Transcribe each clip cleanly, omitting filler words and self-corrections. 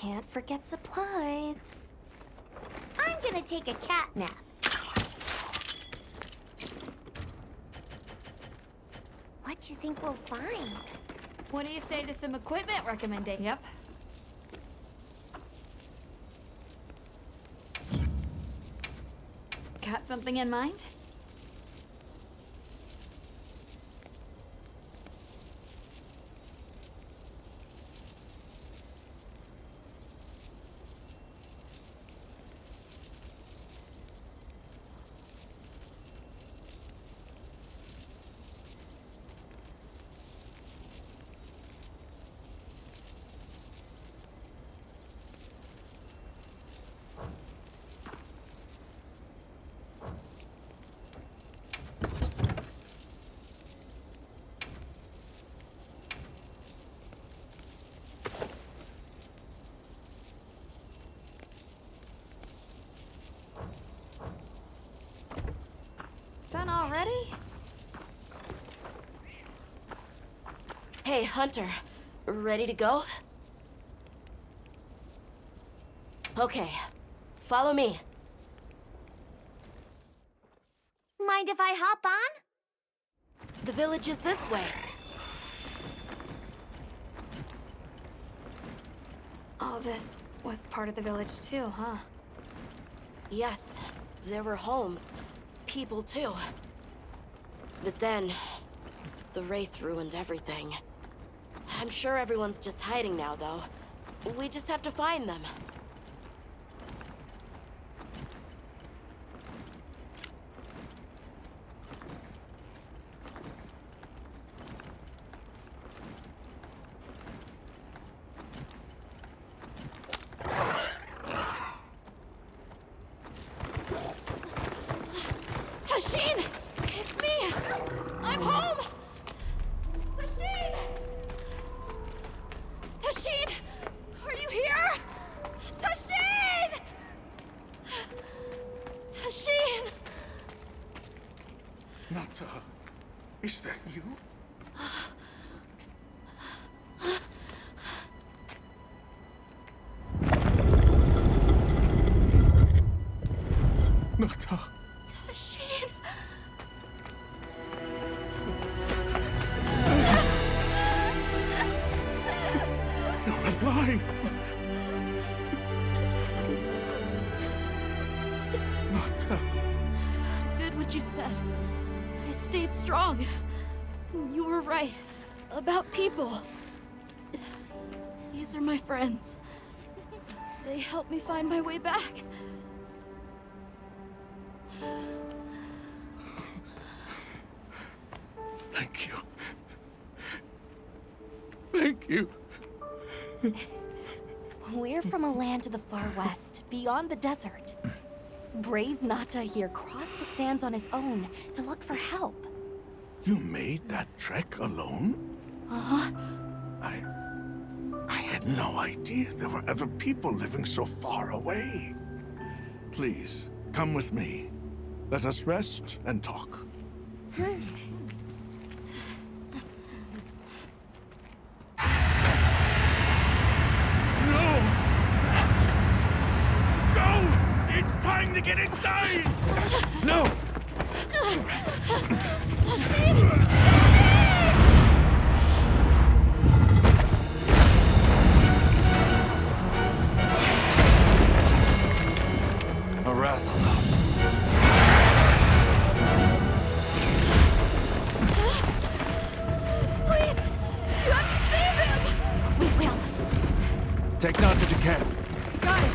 Can't forget supplies. I'm gonna take a cat nap. What you think we'll find? What do you say to some equipment recommendation? Yep. Got something in mind? Done already? Hey, Hunter. Ready to go? Okay. Follow me. Mind if I hop on? The village is this way. All this was part of the village too, huh? Yes, there were homes. People too. But then, the Wraith ruined everything. I'm sure everyone's just hiding now, though. We just have to find them. Tashin! It's me! I'm home! Tashin! Tashin! Are you here? Tashin! Tashin! Nata, is that you? Nata. Tashin! You're alive! Nata. Did what you said. I stayed strong. You were right. About people. These are my friends. They helped me find my way back. Thank you. Thank you. We're from a land to the far west, beyond the desert. Brave Nata here crossed the sands on his own to look for help. You made that trek alone? Uh-huh. I had no idea there were other people living so far away. Please, come with me. Let us rest and talk. No! Go! It's trying to get inside! No! Arathalos. Please! You have to save him! We will. Take Nata to camp. Got it.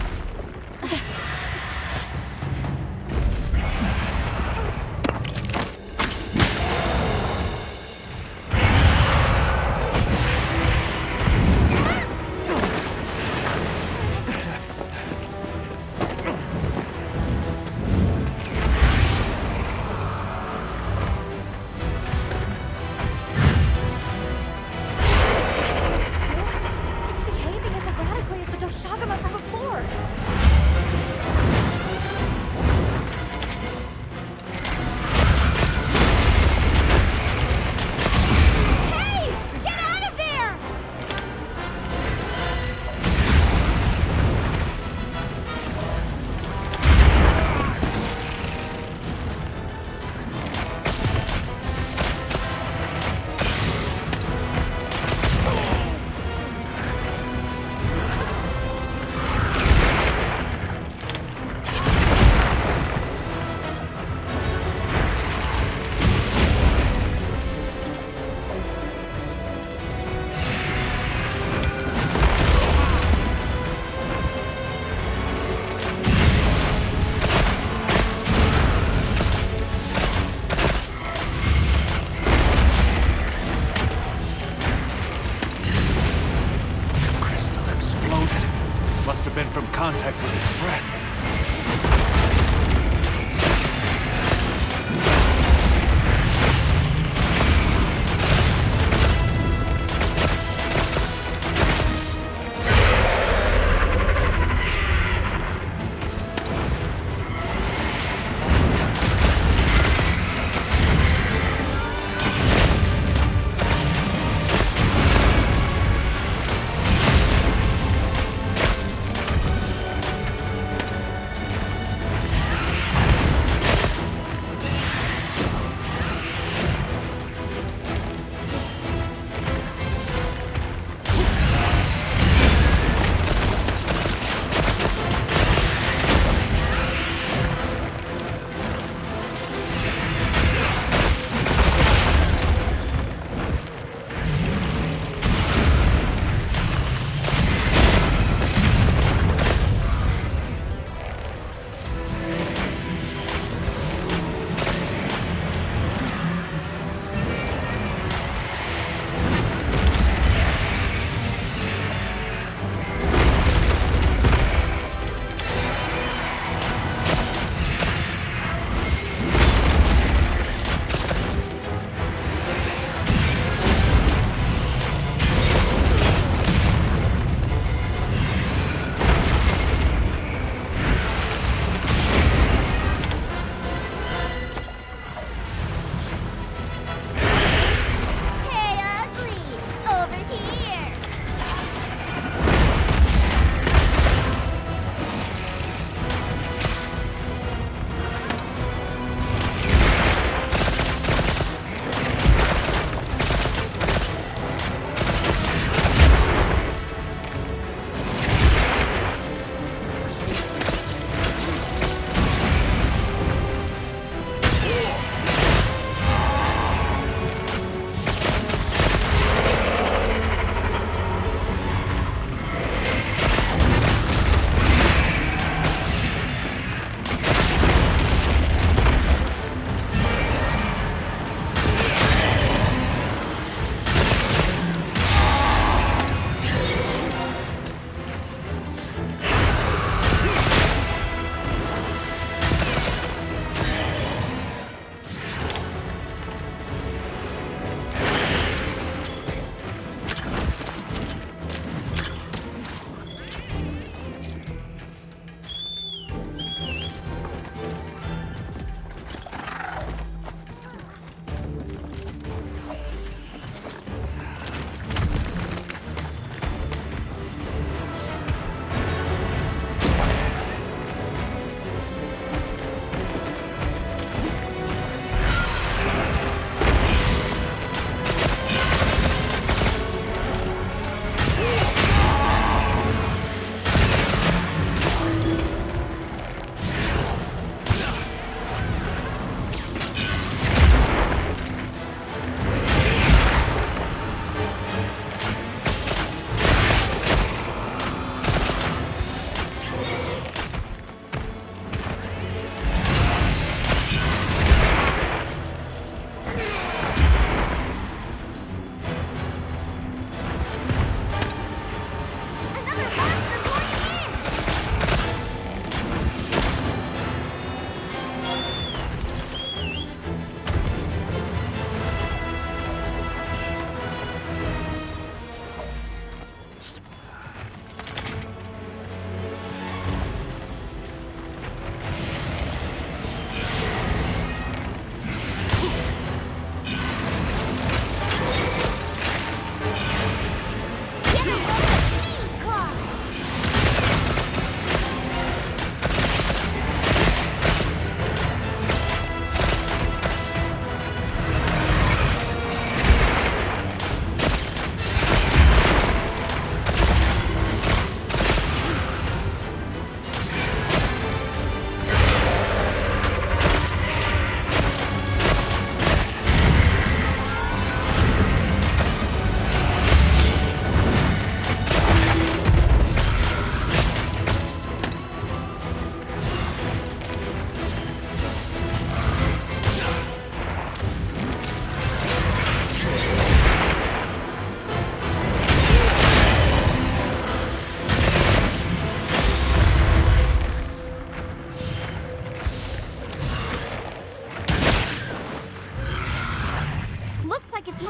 It's behaving as erratically as the Doshagama contact with its breath.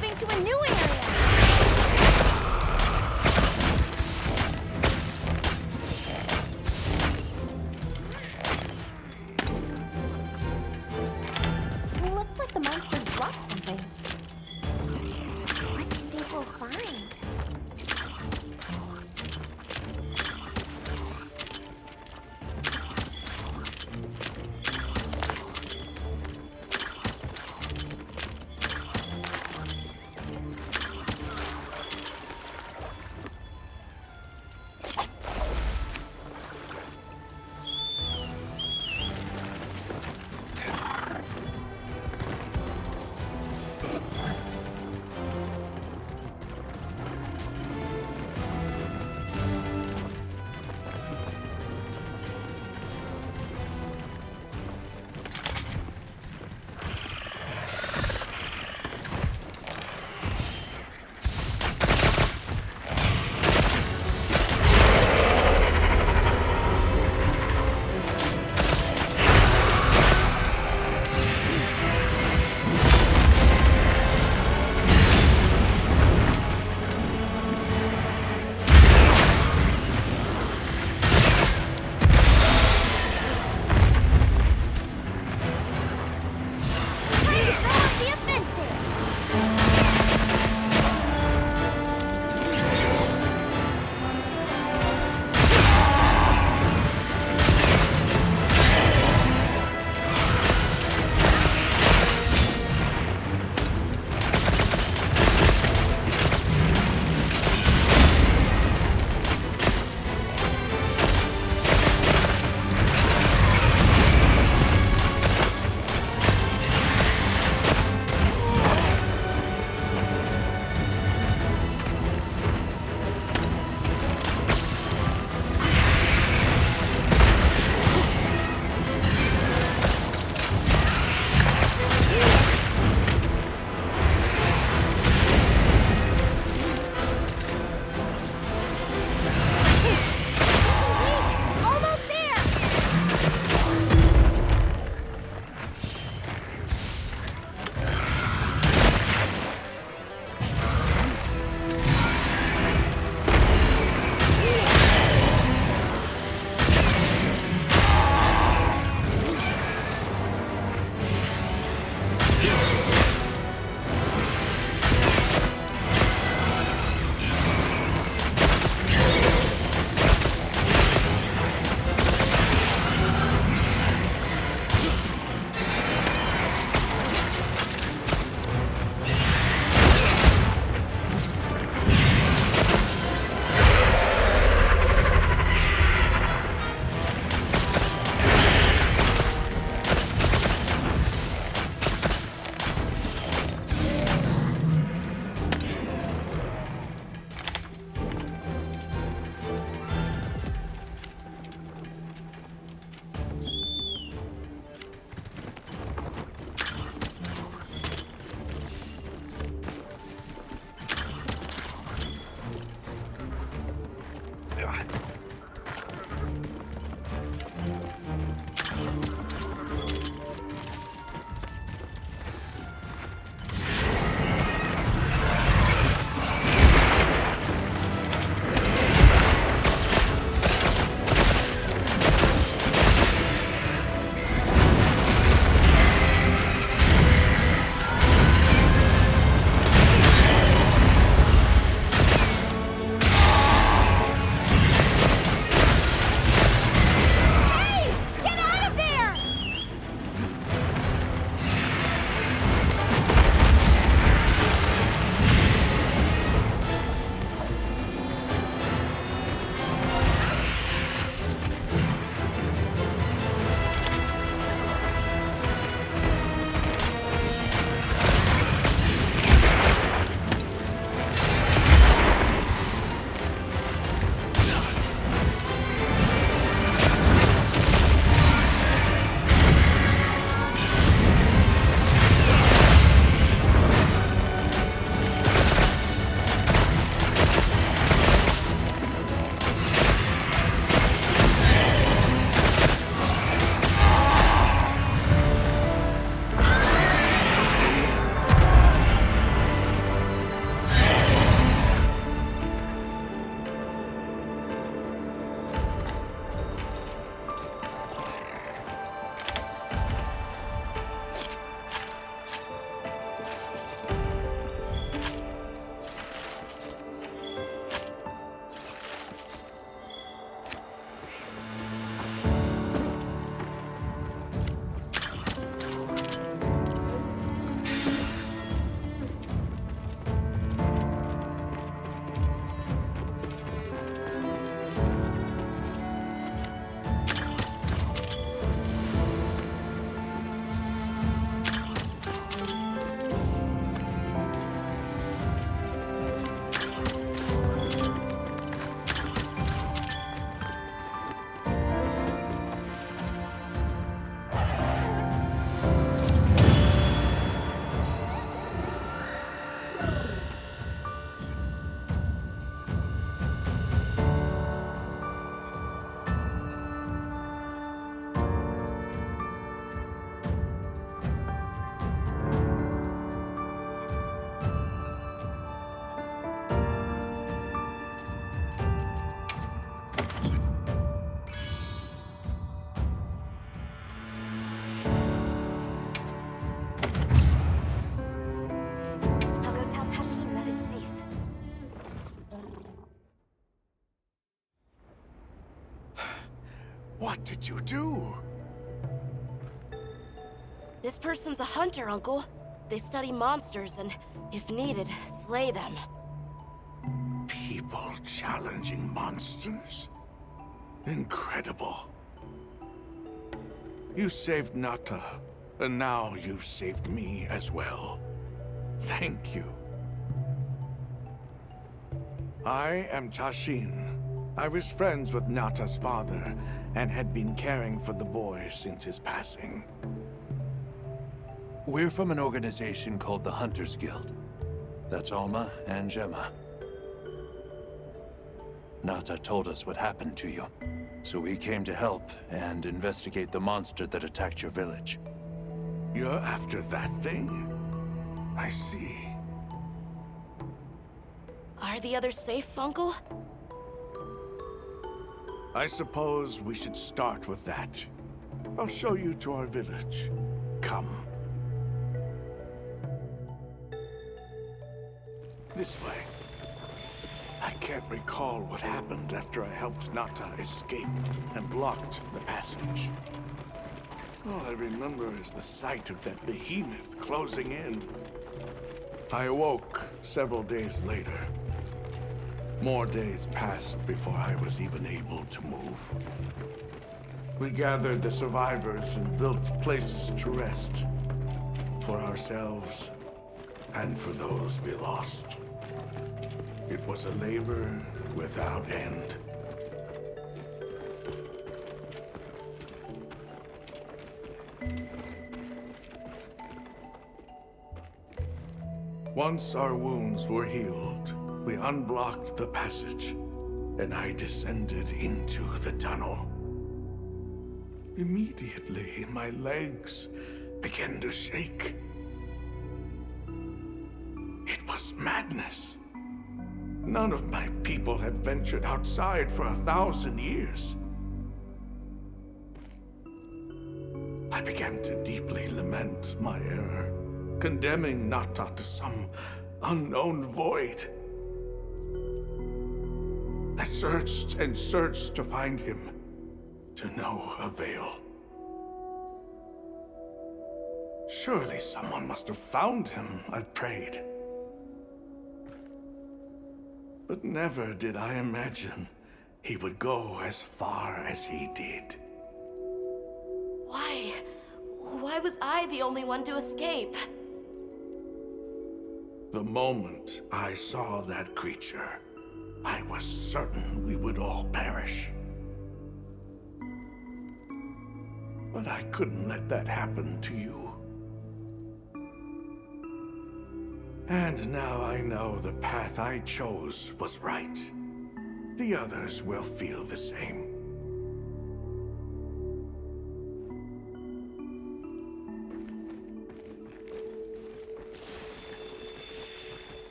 moving to a new area. Looks like the monster dropped something. What do you think we'll find? What did you do? This person's a hunter, Uncle. They study monsters and, if needed, slay them. People challenging monsters? Incredible. You saved Nata, and now you've saved me as well. Thank you. I am Tashin. I was friends with Nata's father, and had been caring for the boy since his passing. We're from an organization called the Hunters Guild. That's Alma and Gemma. Nata told us what happened to you, so we came to help and investigate the monster that attacked your village. You're after that thing? I see. Are the others safe, Uncle? I suppose we should start with that. I'll show you to our village. Come. This way. I can't recall what happened after I helped Nata escape and blocked the passage. All I remember is the sight of that behemoth closing in. I awoke several days later. More days passed before I was even able to move. We gathered the survivors and built places to rest. For ourselves, and for those we lost. It was a labor without end. Once our wounds were healed, we unblocked the passage, and I descended into the tunnel. Immediately, my legs began to shake. It was madness. None of my people had ventured outside for 1,000 years. I began to deeply lament my error, condemning Nata to some unknown void. I searched and searched to find him, to no avail. Surely someone must have found him, I prayed. But never did I imagine he would go as far as he did. Why? Why was I the only one to escape? The moment I saw that creature, I was certain we would all perish. But I couldn't let that happen to you. And now I know the path I chose was right. The others will feel the same.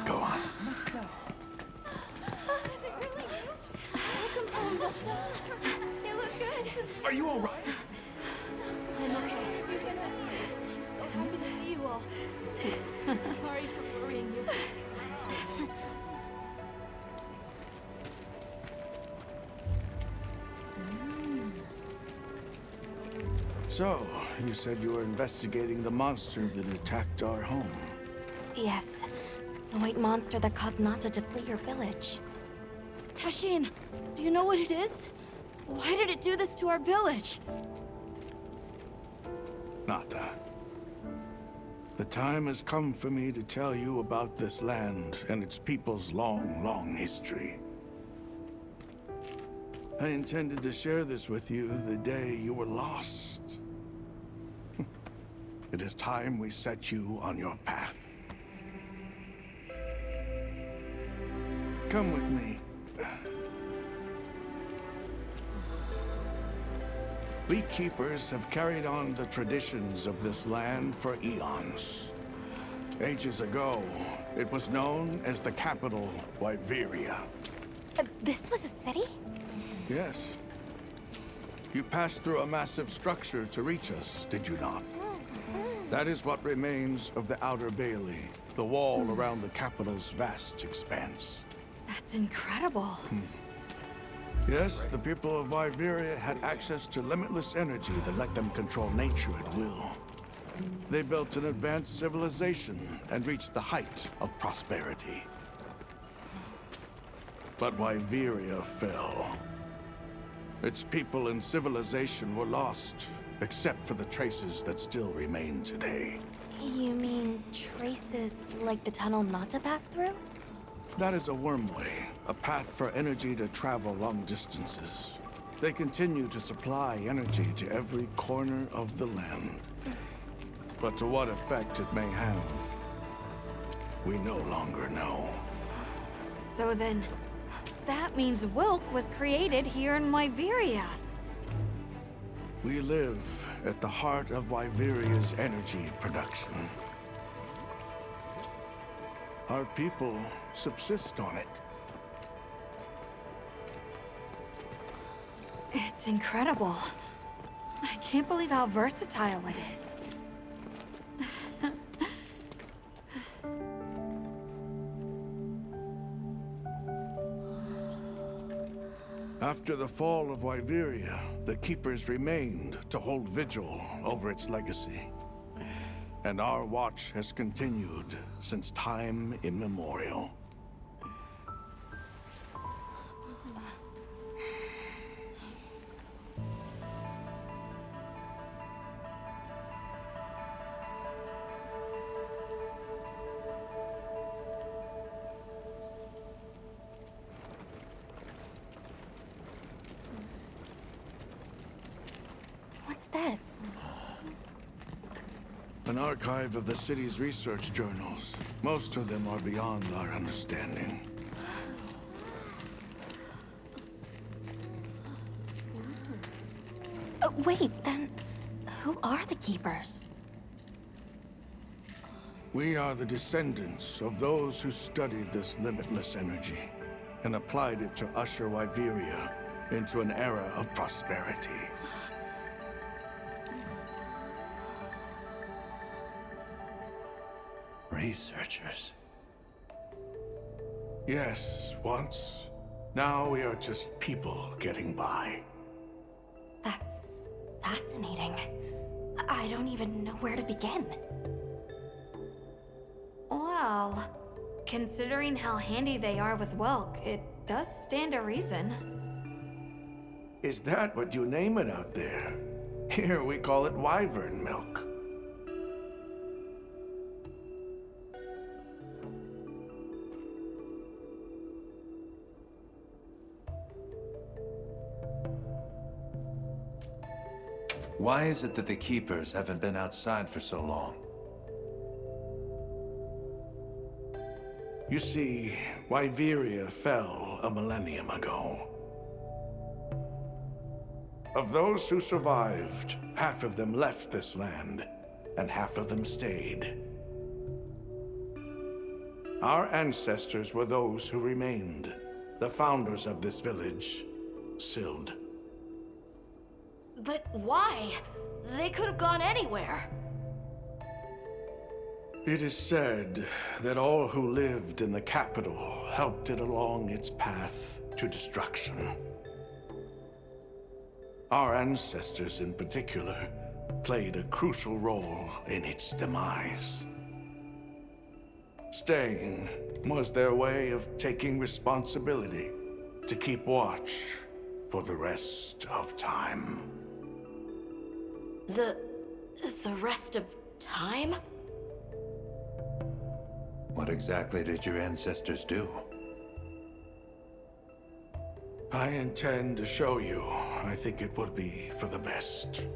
Go on. You look good. Are you all right? I'm okay. I'm so happy to see you all. Sorry for worrying you. So, you said you were investigating the monster that attacked our home. Yes. The white monster that caused Nata to flee your village. Tashin, do you know what it is? Why did it do this to our village? Nata. The time has come for me to tell you about this land and its people's long, long history. I intended to share this with you the day you were lost. it is time we set you on your path. Come with me. We keepers have carried on the traditions of this land for eons. Ages ago, it was known as the capital, Wyveria. This was a city? Yes. You passed through a massive structure to reach us, did you not? That is what remains of the Outer Bailey, the wall around the capital's vast expanse. That's incredible. Yes, the people of Wyveria had access to limitless energy that let them control nature at will. They built an advanced civilization and reached the height of prosperity. But Wyveria fell. Its people and civilization were lost, except for the traces that still remain today. You mean traces like the tunnel not to pass through? That is a wormway, a path for energy to travel long distances. They continue to supply energy to every corner of the land. But to what effect it may have, we no longer know. So then, that means Wilk was created here in Wyveria. We live at the heart of Wyveria's energy production. Our people subsist on it. It's incredible. I can't believe how versatile it is. After the fall of Wyveria, the Keepers remained to hold vigil over its legacy. And our watch has continued since time immemorial. What's this? An archive of the city's research journals. Most of them are beyond our understanding. Wait, then who are the Keepers? We are the descendants of those who studied this limitless energy and applied it to usher Wyveria into an era of prosperity. Researchers. Yes, once. Now we are just people getting by. That's fascinating. I don't even know where to begin. Well, considering how handy they are with Welk, it does stand to reason. Is that what you name it out there? Here we call it wyvern milk. Why is it that the Keepers haven't been outside for so long? You see, Wyveria fell a millennium ago. Of those who survived, half of them left this land, and half of them stayed. Our ancestors were those who remained, the founders of this village, Sild. But why? They could have gone anywhere. It is said that all who lived in the capital helped it along its path to destruction. Our ancestors in particular played a crucial role in its demise. Staying was their way of taking responsibility to keep watch for the rest of time. The rest of time? What exactly did your ancestors do? I intend to show you. I think it would be for the best.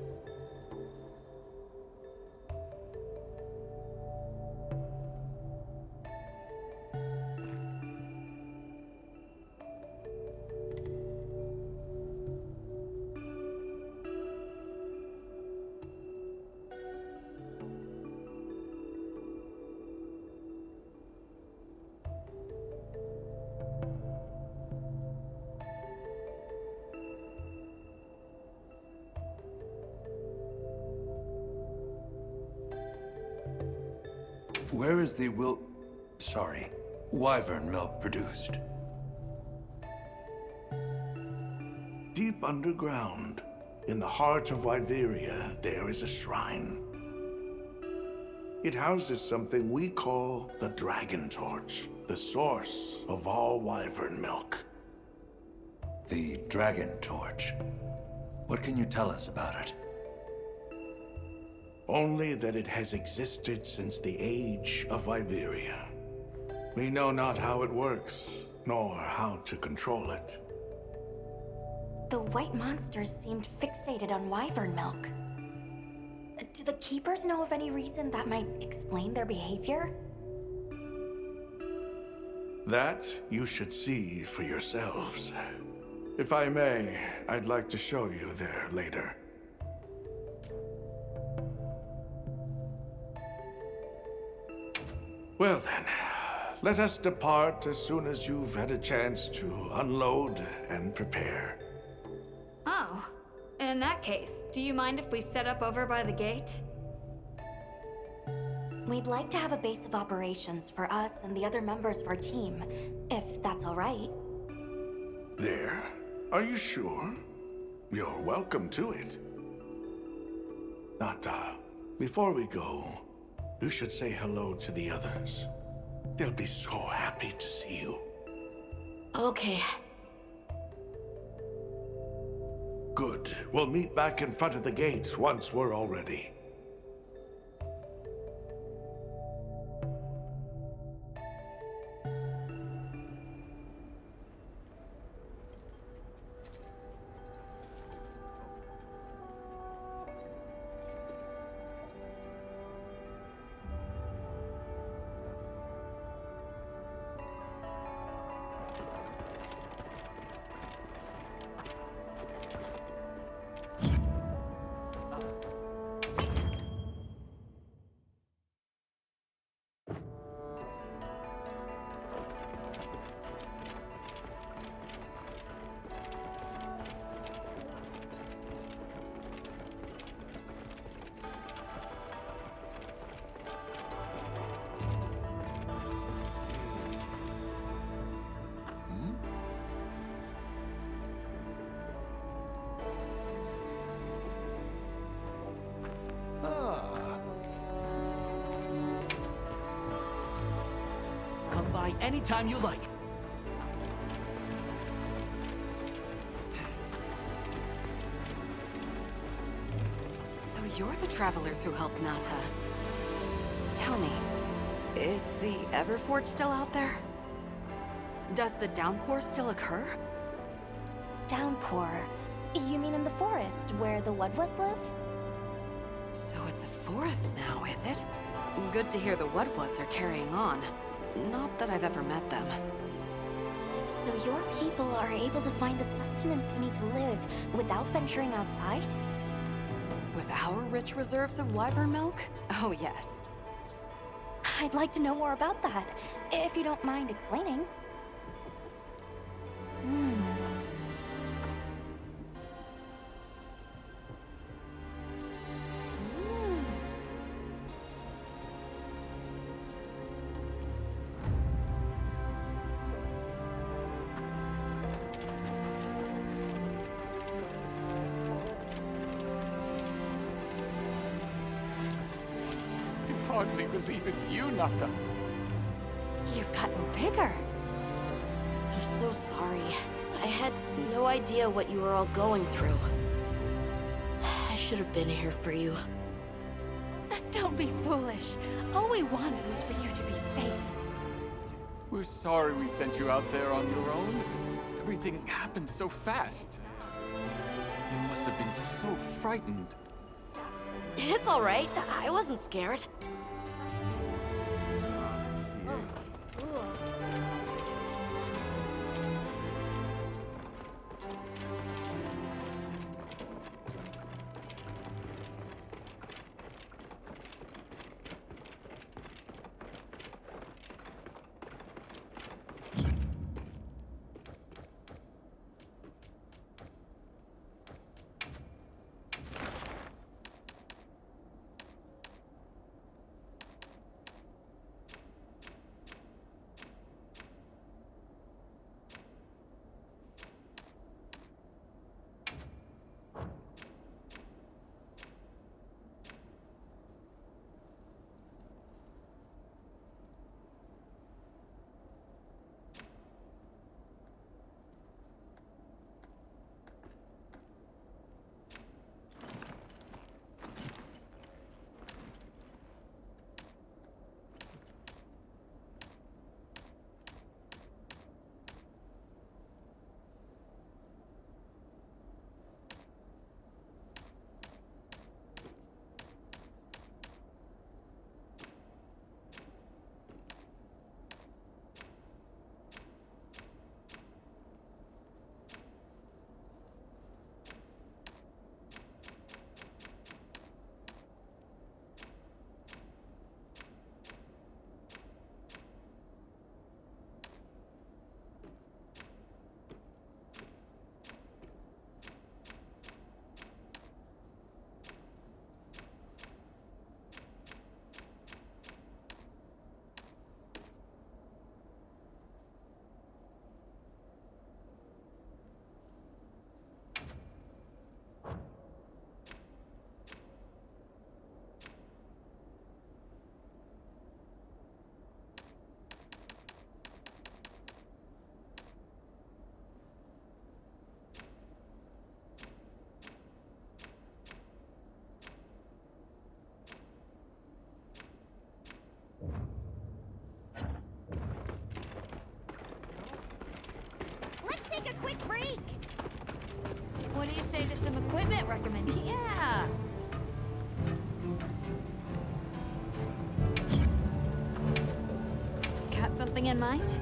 Where is the wyvern milk produced? Deep underground, in the heart of Wyveria, there is a shrine. It houses something we call the Dragon Torch, the source of all wyvern milk. The Dragon Torch. What can you tell us about it? Only that it has existed since the age of Wyveria. We know not how it works, nor how to control it. The white monsters seemed fixated on wyvern milk. Do the keepers know of any reason that might explain their behavior? That you should see for yourselves. If I may, I'd like to show you there later. Well then, let us depart as soon as you've had a chance to unload and prepare. Oh, in that case, do you mind if we set up over by the gate? We'd like to have a base of operations for us and the other members of our team, if that's all right. There? Are you sure? You're welcome to it. Nata, before we go, you should say hello to the others. They'll be so happy to see you. Okay. Good. We'll meet back in front of the gate once we're all ready. Come by anytime you like. So you're the travelers who helped Nata. Tell me, is the Everforge still out there? Does the downpour still occur? Downpour? You mean in the forest, where the Woodwoods live? So it's a forest now, is it? Good to hear the Woodwoods are carrying on. Not that I've ever met them. So your people are able to find the sustenance you need to live without venturing outside? With our rich reserves of wyvern milk? Oh, yes. I'd like to know more about that, if you don't mind explaining. Hardly believe it's you, Nata. You've gotten bigger. I'm so sorry. I had no idea what you were all going through. I should have been here for you. Don't be foolish. All we wanted was for you to be safe. We're sorry we sent you out there on your own. Everything happened so fast. You must have been so frightened. It's all right. I wasn't scared. write us some equipment recommendations. Yeah. Got something in mind?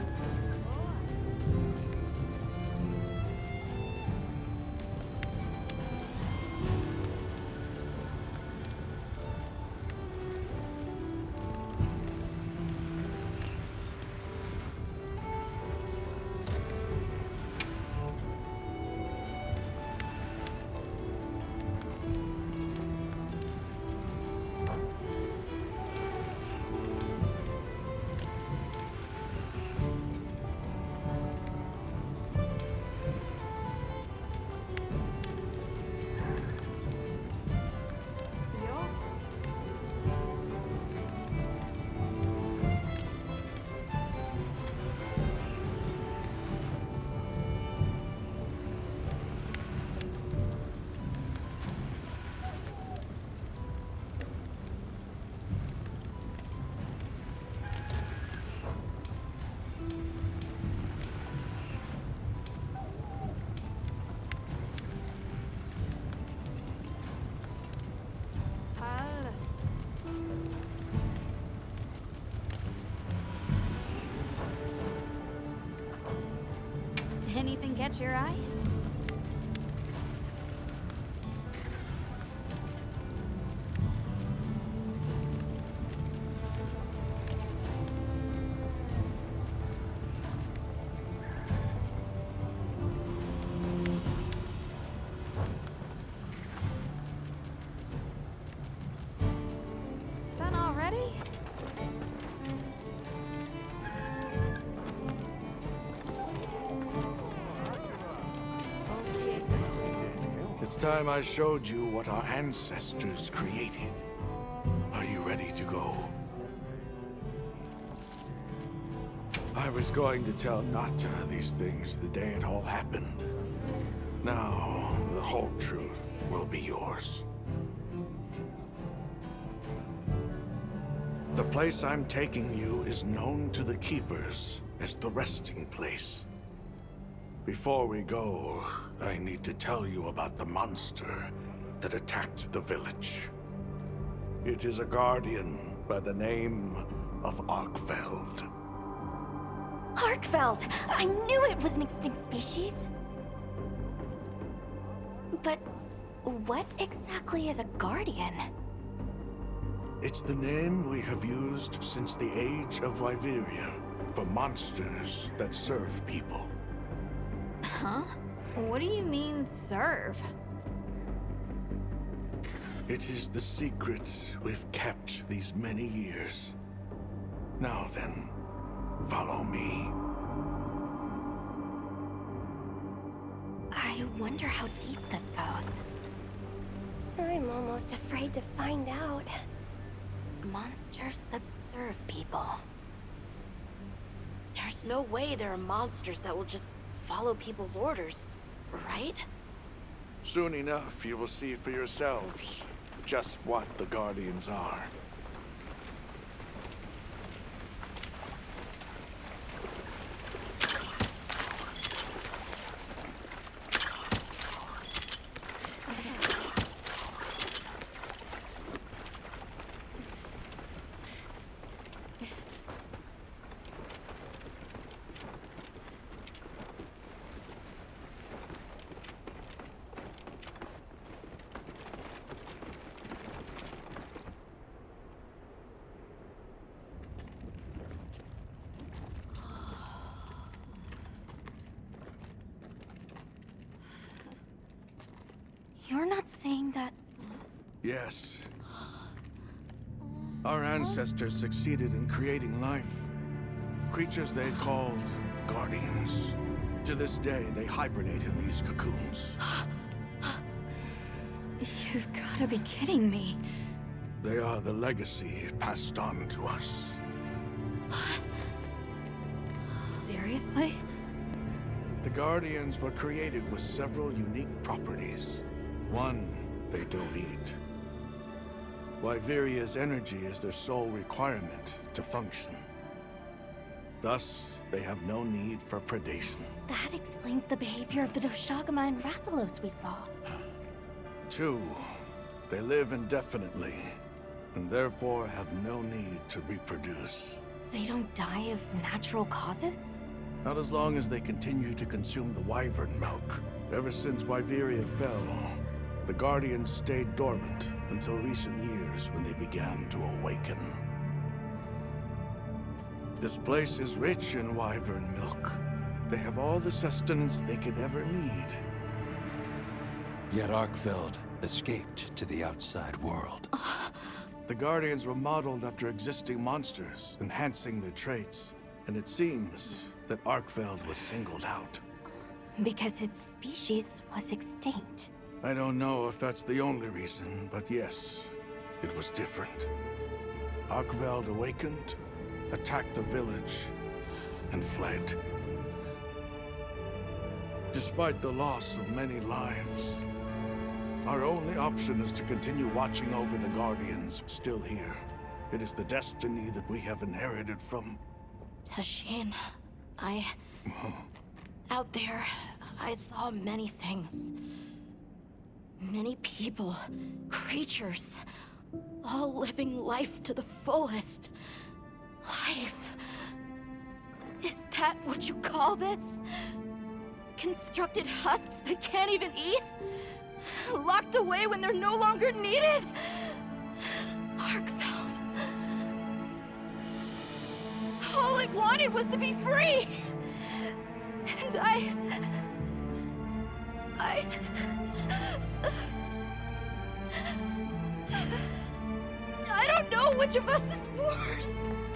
Anything catch your eye? Done already? It's time I showed you what our ancestors created. Are you ready to go? I was going to tell Nata these things the day it all happened. Now, the whole truth will be yours. The place I'm taking you is known to the Keepers as the resting place. Before we go, I need to tell you about the monster that attacked the village. It is a guardian by the name of Arkfeld. Arkfeld! I knew it was an extinct species! But what exactly is a guardian? It's the name we have used since the age of Wyveria for monsters that serve people. Huh? What do you mean, serve? It is the secret we've kept these many years. Now then, follow me. I wonder how deep this goes. I'm almost afraid to find out. Monsters that serve people. There's no way there are monsters that will just follow people's orders, right? Soon enough, you will see for yourselves just what the Guardians are. You're not saying that... Yes. Our ancestors succeeded in creating life. Creatures they called Guardians. To this day, they hibernate in these cocoons. You've gotta be kidding me. They are the legacy passed on to us. Seriously? The Guardians were created with several unique properties. One, they don't eat. Wyveria's energy is their sole requirement to function. Thus, they have no need for predation. That explains the behavior of the Doshagama and Rathalos we saw. Two, they live indefinitely, and therefore have no need to reproduce. They don't die of natural causes? Not as long as they continue to consume the wyvern milk. Ever since Wyveria fell, the Guardians stayed dormant until recent years when they began to awaken. This place is rich in wyvern milk. They have all the sustenance they could ever need. Yet Arkfeld escaped to the outside world. The Guardians were modeled after existing monsters, enhancing their traits. And it seems that Arkfeld was singled out. Because its species was extinct. I don't know if that's the only reason, but yes, it was different. Arkveld awakened, attacked the village, and fled. Despite the loss of many lives, our only option is to continue watching over the Guardians still here. It is the destiny that we have inherited from... Tashin, out there, I saw many things. Many people, creatures, all living life to the fullest. Life. Is that what you call this? Constructed husks they can't even eat? Locked away when they're no longer needed? Arkfeld. All it wanted was to be free! And I don't know which of us is worse.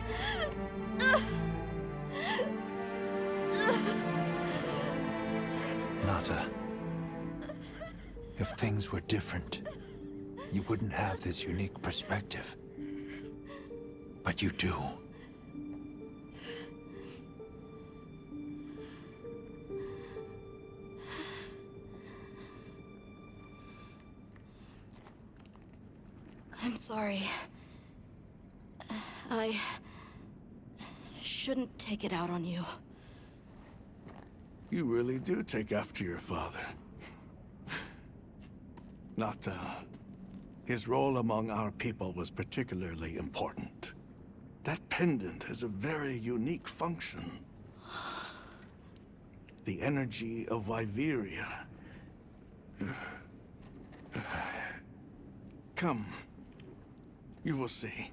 Nata, if things were different, you wouldn't have this unique perspective. But you do. I'm sorry. I shouldn't take it out on you. You really do take after your father. Nata, his role among our people was particularly important. That pendant has a very unique function. The energy of Wyveria. Come. You will see.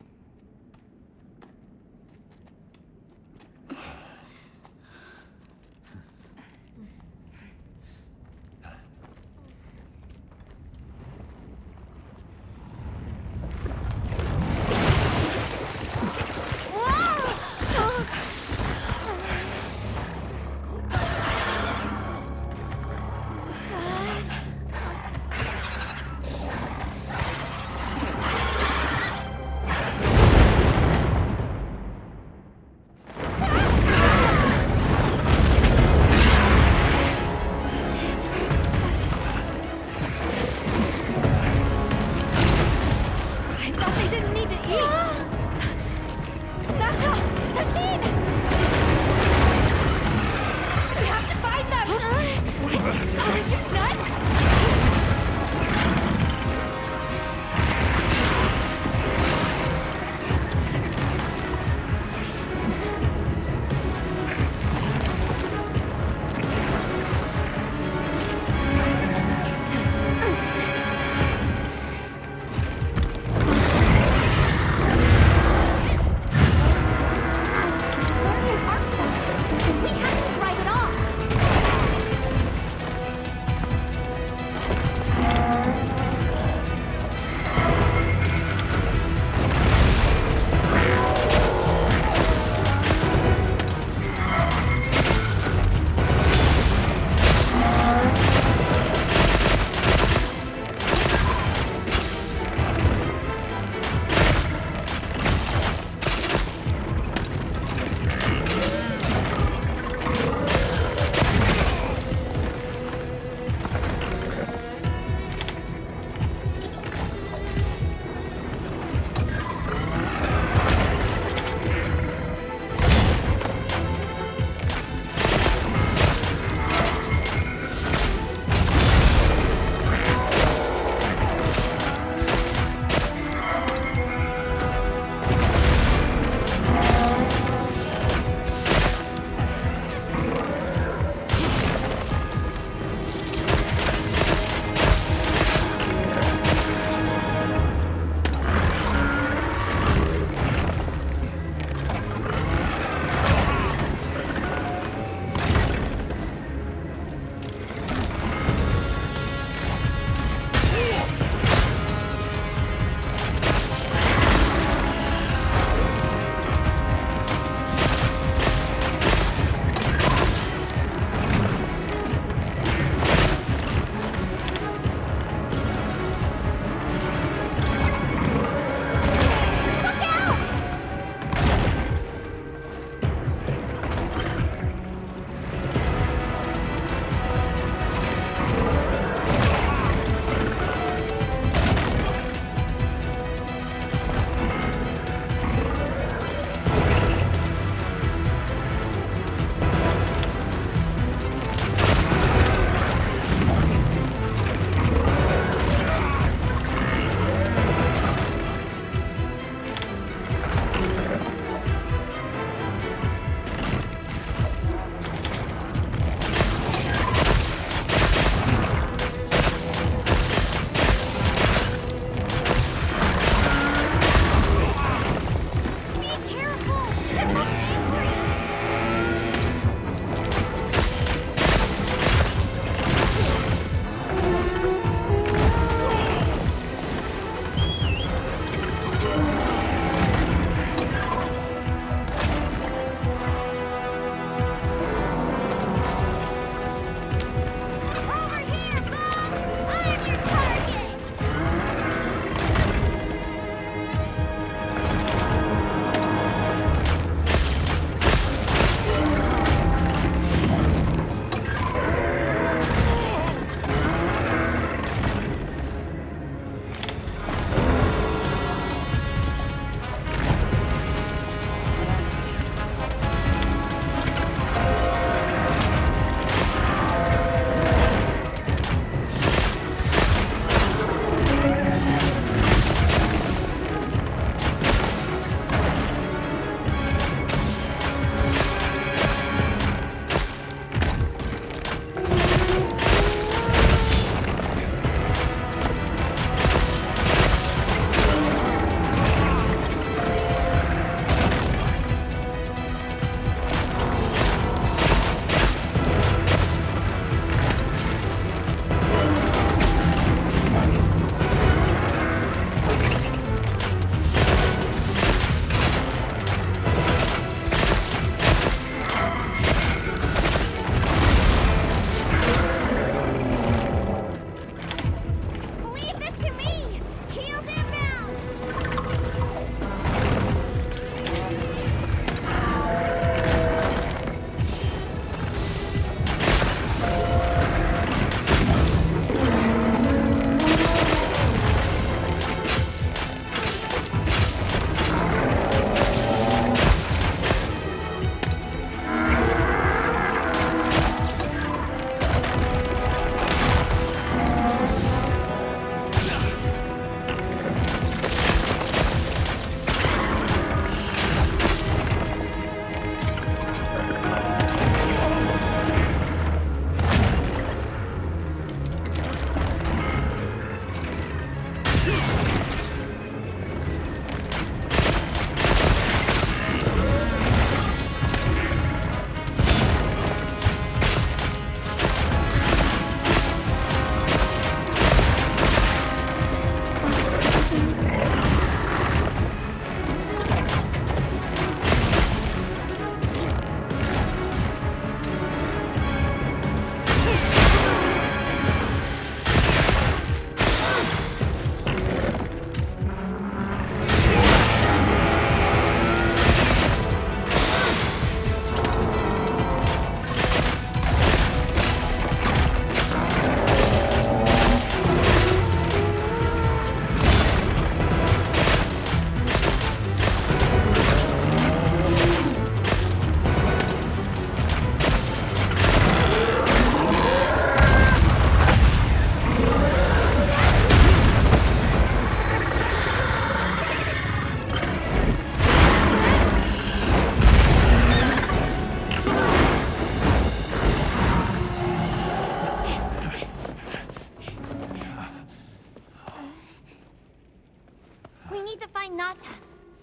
need to find Nata.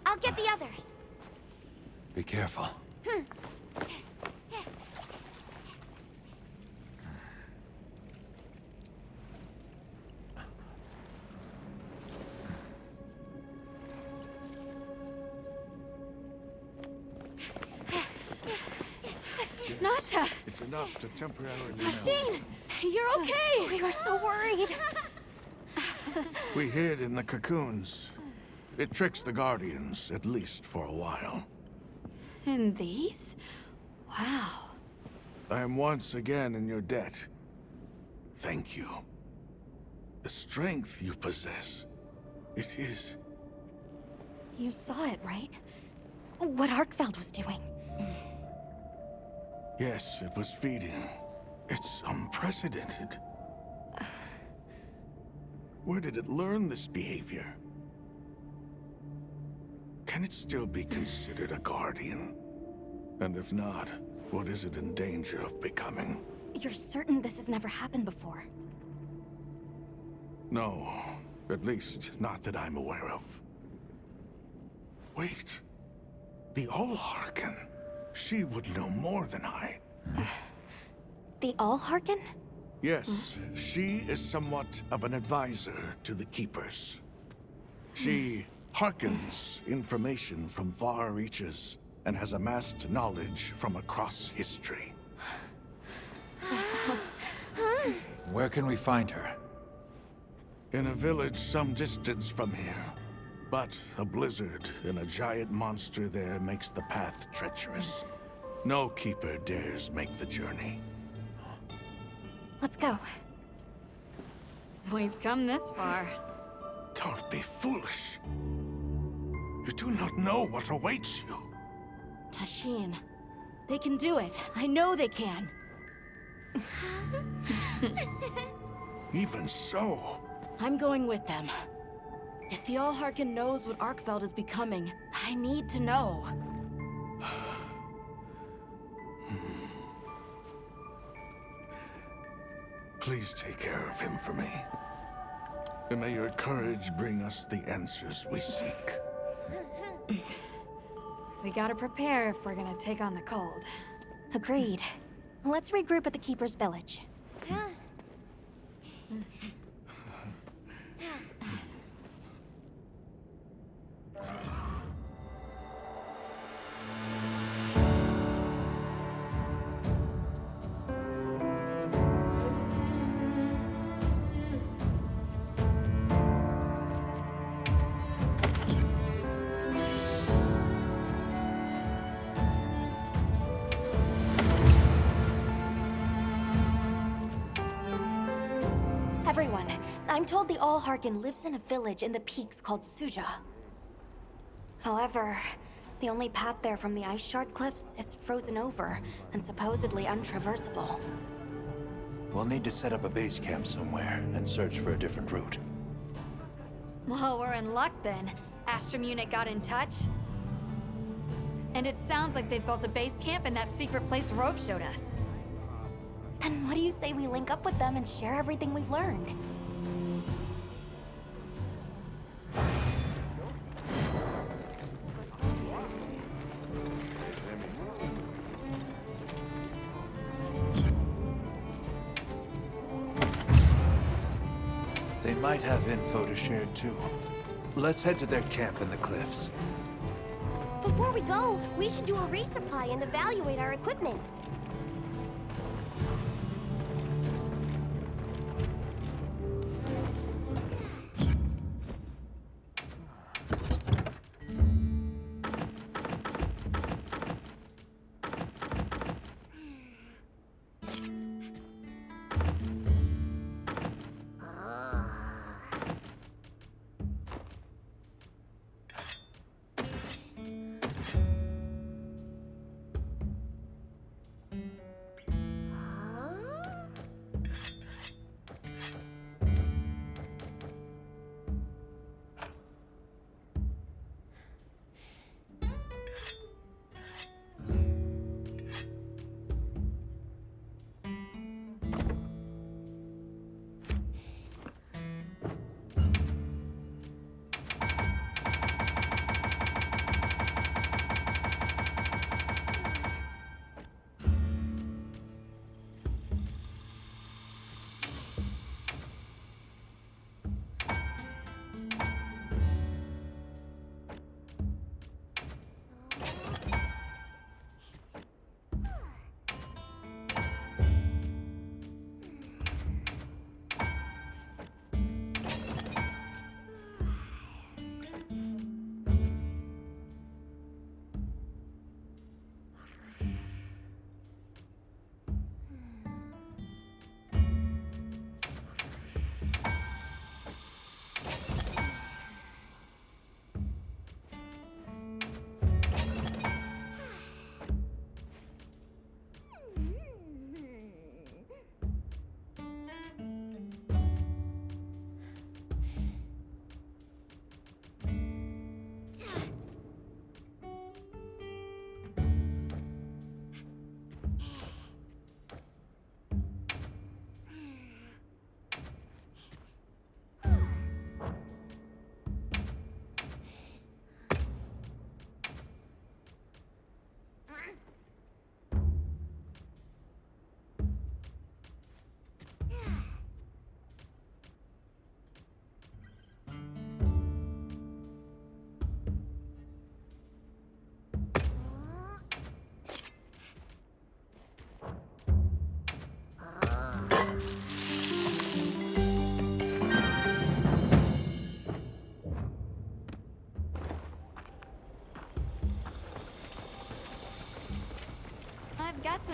I'll get the others. Be careful. Nata! It's enough to temporarily melt. Tashine! You're okay! We were so worried. We hid in the cocoons. It tricks the Guardians, at least for a while. And these? Wow. I am once again in your debt. Thank you. The strength you possess, it is... You saw it, right? What Arkfeld was doing. Yes, it was feeding. It's unprecedented. Where did it learn this behavior? Can it still be considered a Guardian? And if not, what is it in danger of becoming? You're certain this has never happened before? No, at least not that I'm aware of. Wait. The All-Harken. She would know more than I. The All-Harken? Yes, she is somewhat of an advisor to the Keepers. She hearkens information from far reaches and has amassed knowledge from across history. Where can we find her? In a village some distance from here. But a blizzard and a giant monster there makes the path treacherous. No Keeper dares make the journey. Let's go. We've come this far. Don't be foolish. You do not know what awaits you. Tashine, they can do it. I know they can. Even so, I'm going with them. If the All-Harken knows what Arkfeld is becoming, I need to know. please take care of him for me. And may your courage bring us the answers we seek. We gotta prepare if we're gonna take on the cold. Agreed. Let's regroup at the Keeper's village. Everyone, I'm told the All-Harken lives in a village in the peaks called Suja. However, the only path there from the Ice Shard Cliffs is frozen over and supposedly untraversable. We'll need to set up a base camp somewhere and search for a different route. Well, we're in luck then. Astrum unit got in touch. And it sounds like they've built a base camp in that secret place Rove showed us. Then what do you say we link up with them and share everything we've learned? They might have info to share too. Let's head to their camp in the cliffs. Before we go, we should do a resupply and evaluate our equipment.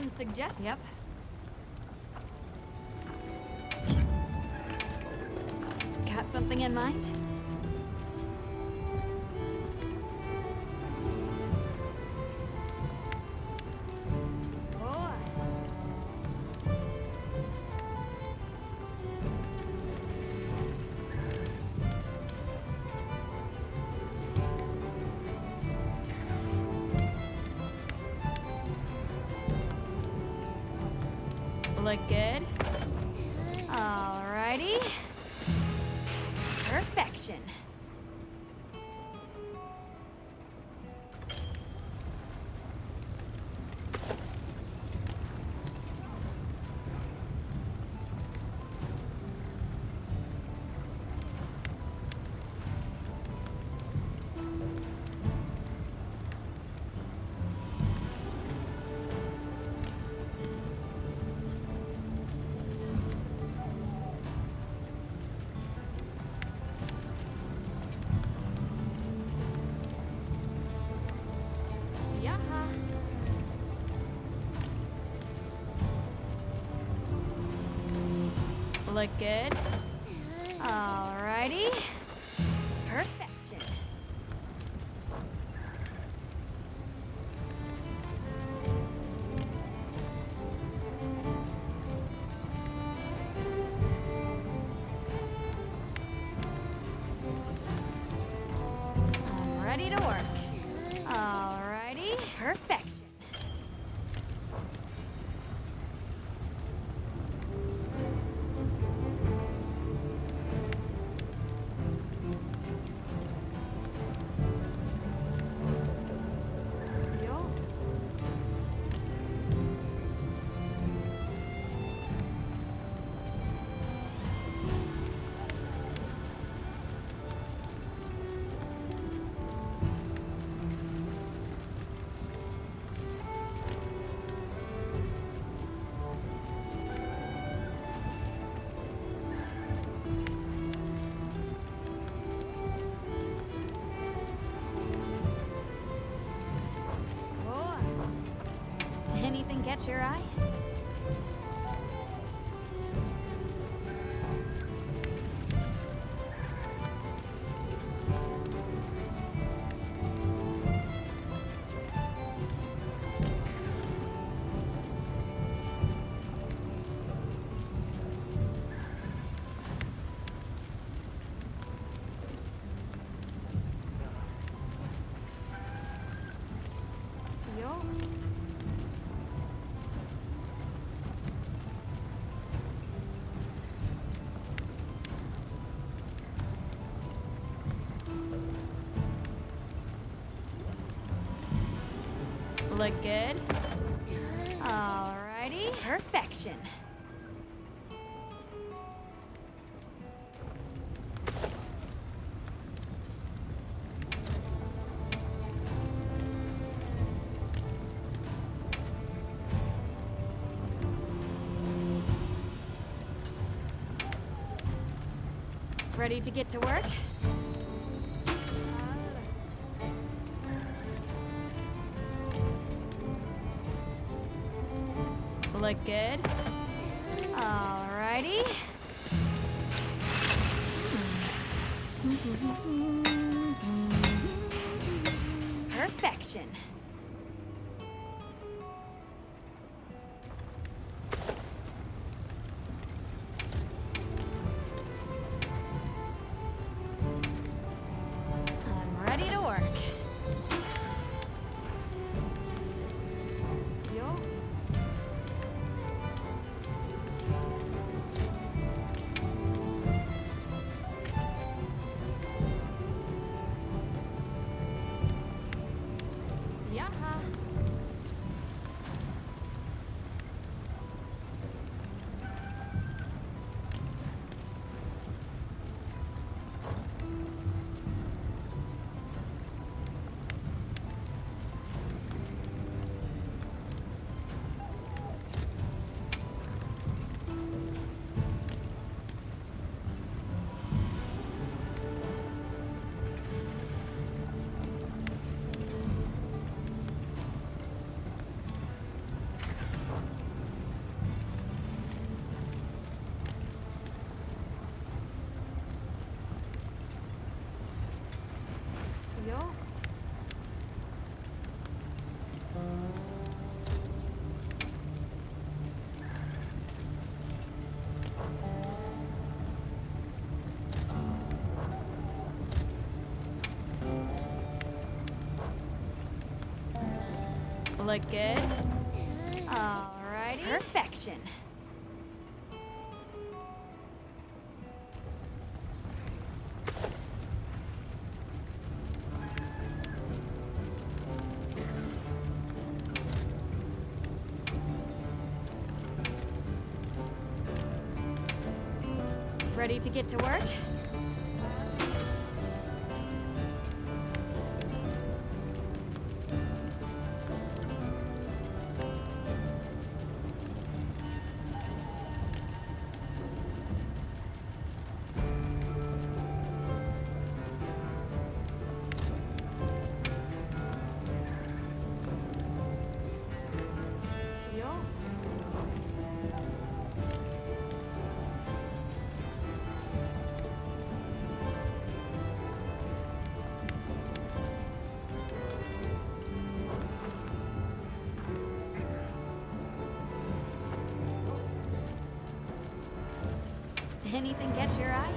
some suggestions. Yep. Got something in mind? Boy. Look good? Alrighty. Perfection. Yaha. Look good? Alrighty. Perfection. I'm ready to work. Alrighty. Perfection. Yo. Boy. Anything catch your eye? Yo. Look good? Alrighty. Perfection. Ready to get to work? Look good? Alrighty. Perfection. I'm ready to work. Yo. Yaha. Look good. Alrighty. Perfection. Ready to get to work? Anything catch your eye?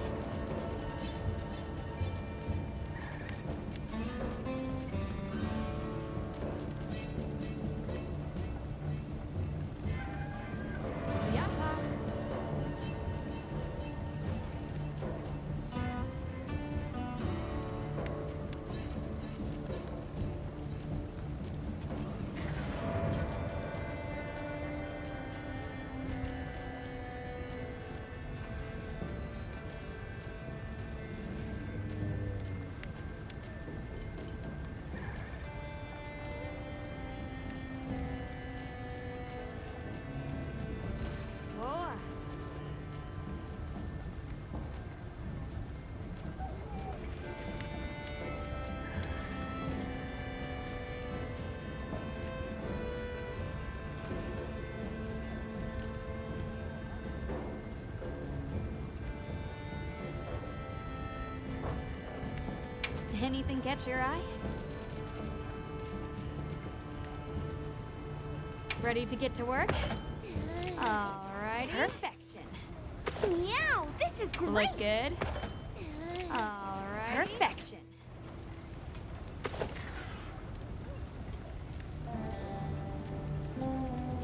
Yaha. Whoa. Anything catch your eye? Ready to get to work? Alrighty. Perfection. Meow, this is great. Look good. Alrighty. Perfection.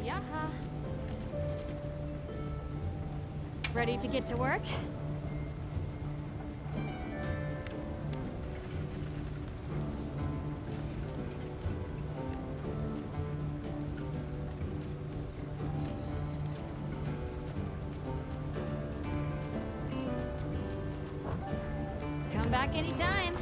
Yaha. Ready to get to work? Come back anytime.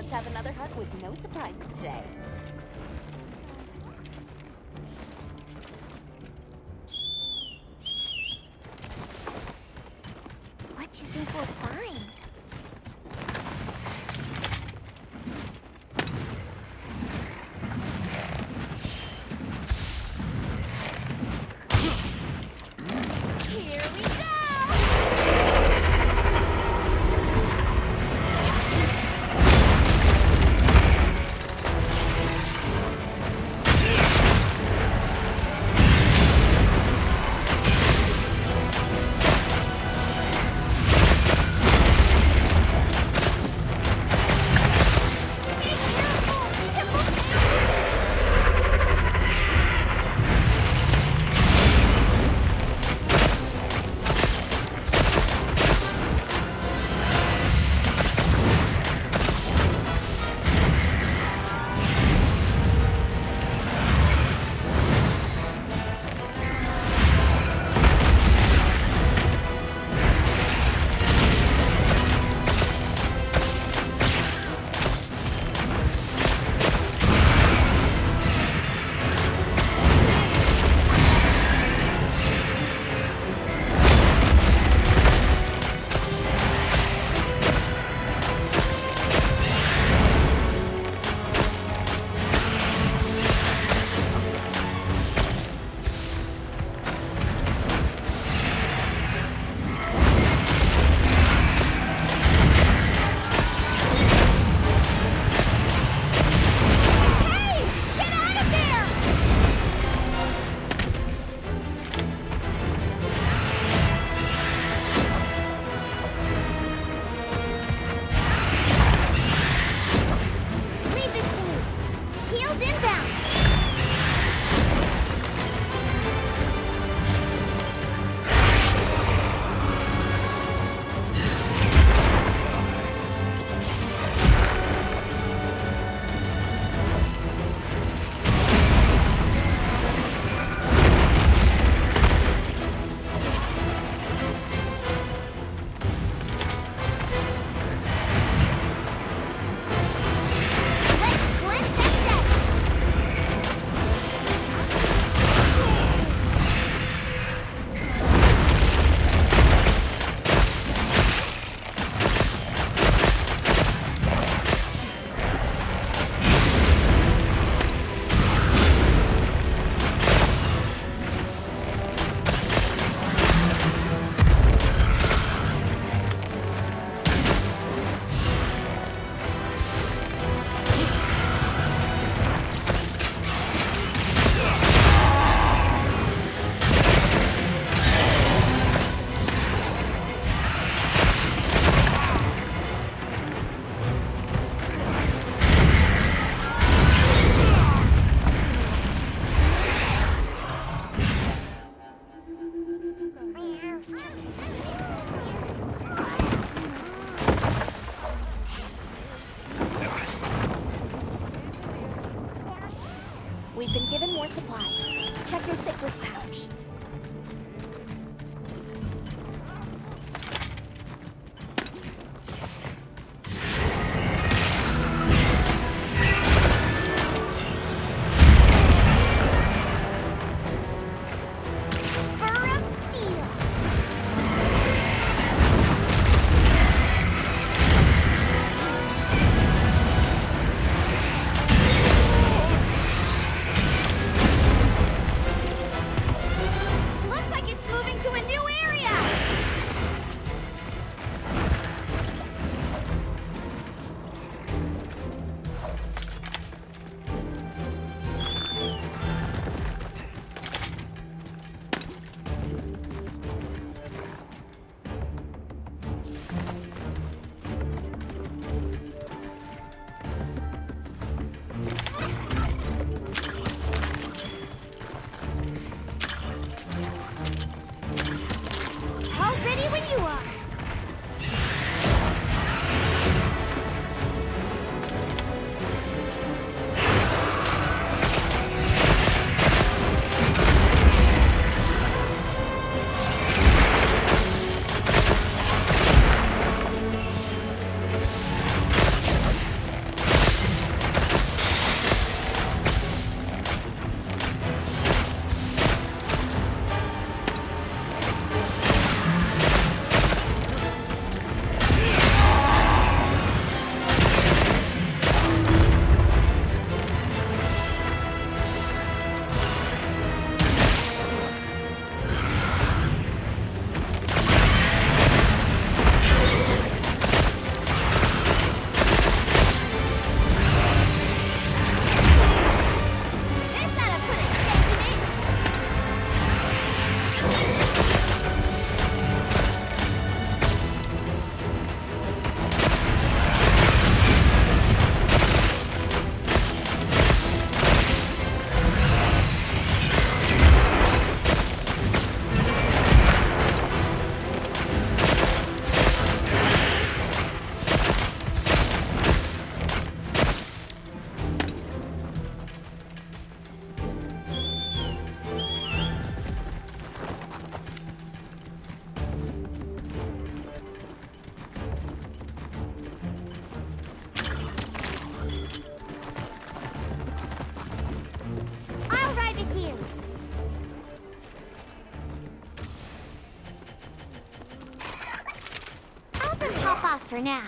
Let's have another hunt with no surprises today. What do you think we'll find? Here we go! hop off for now.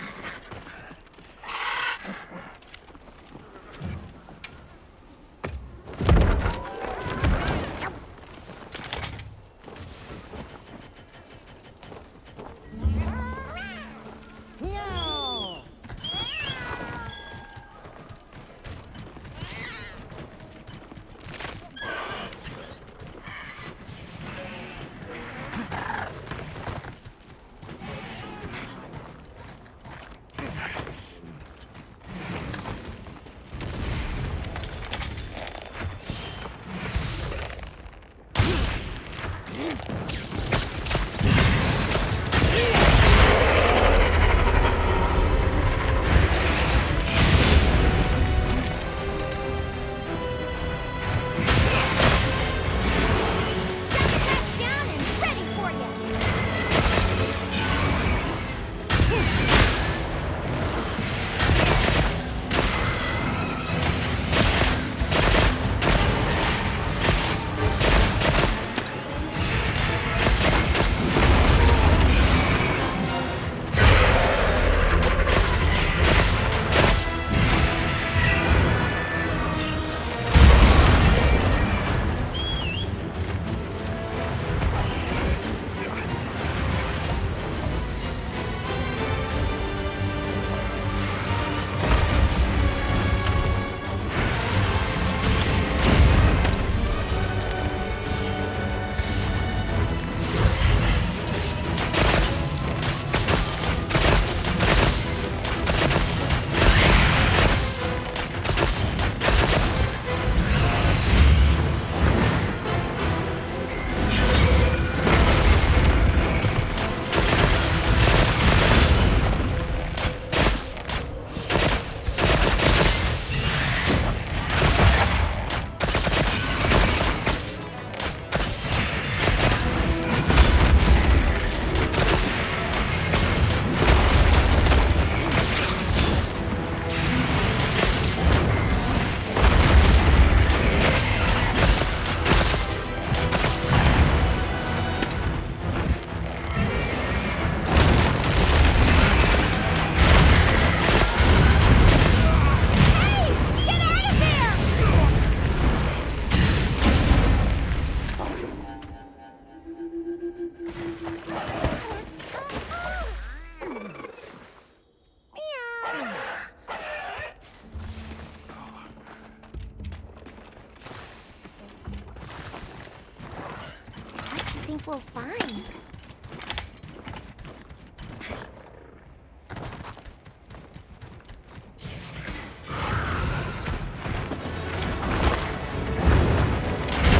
Think we'll find.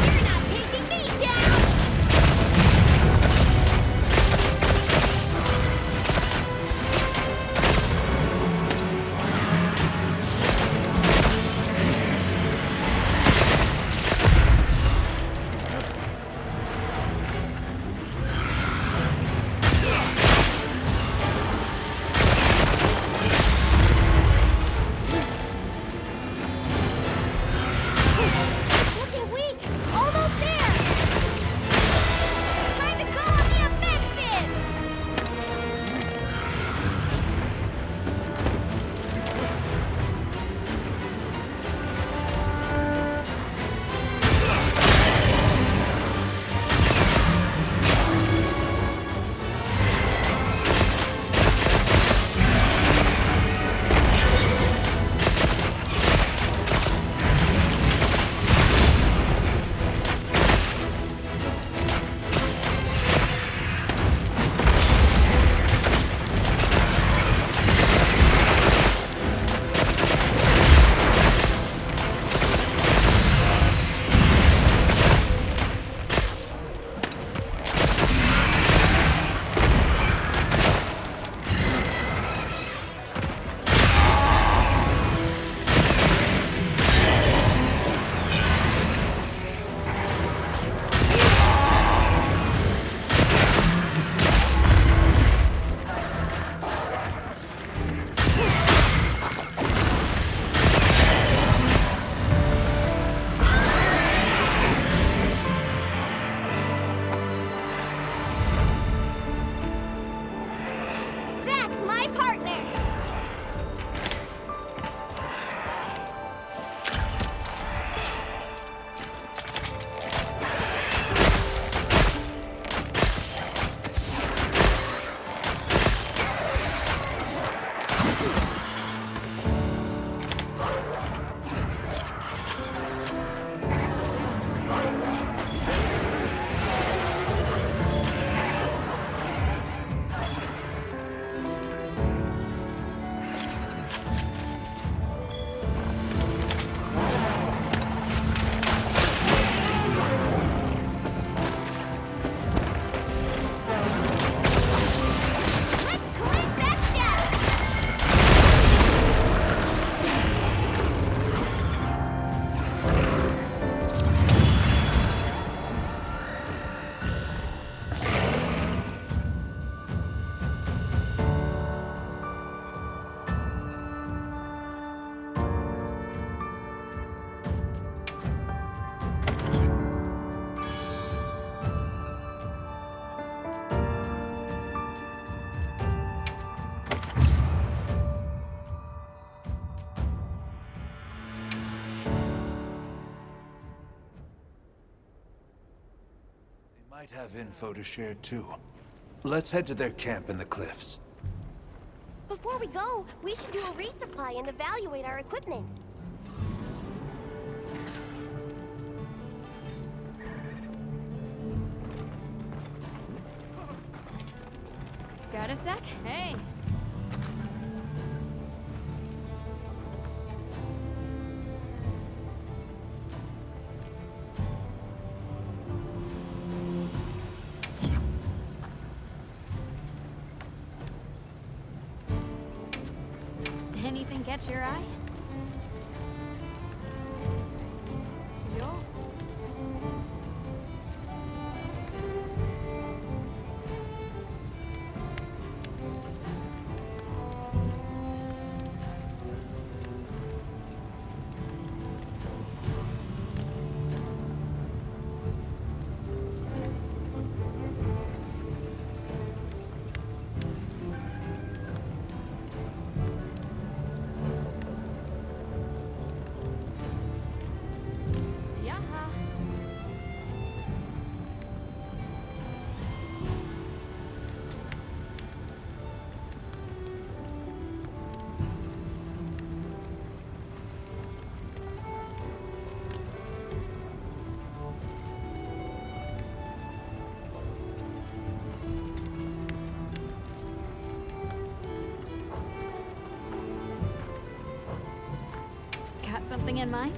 You're not taking me down! Might have info to share too. Let's head to their camp in the cliffs. Before we go, we should do a resupply and evaluate our equipment. Got a sec? Hey. Anything catch your eye? Yo. Yaha. Got something in mind?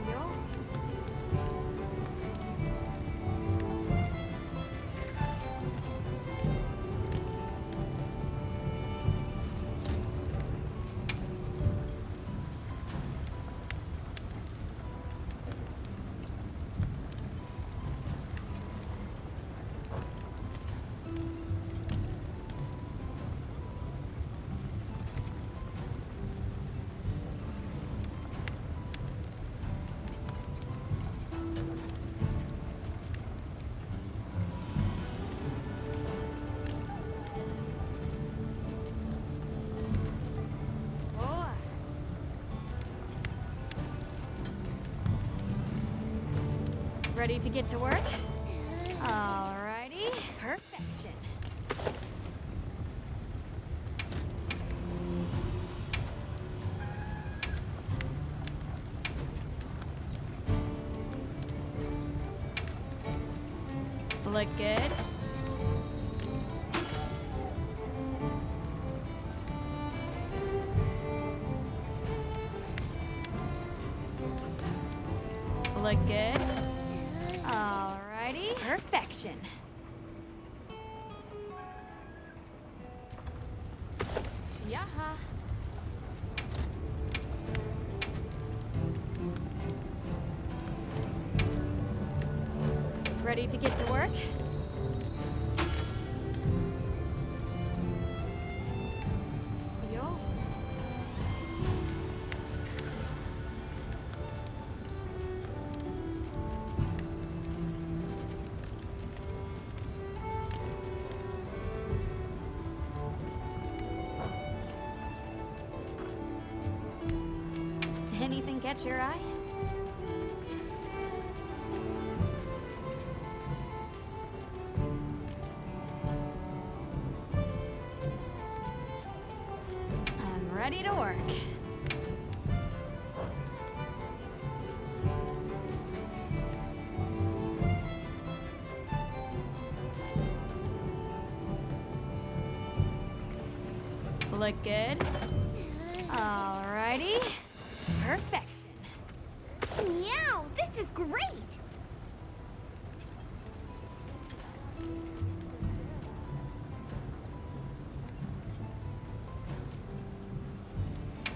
Yo. Oh. Ready to get to work? Alrighty. Perfection. Look good. Look good. Alrighty. Perfection. Yaha. Ready to get to work? Yo. Anything catch your eye? I'm ready to work. Look good. Alrighty. Perfection. Meow, this is great!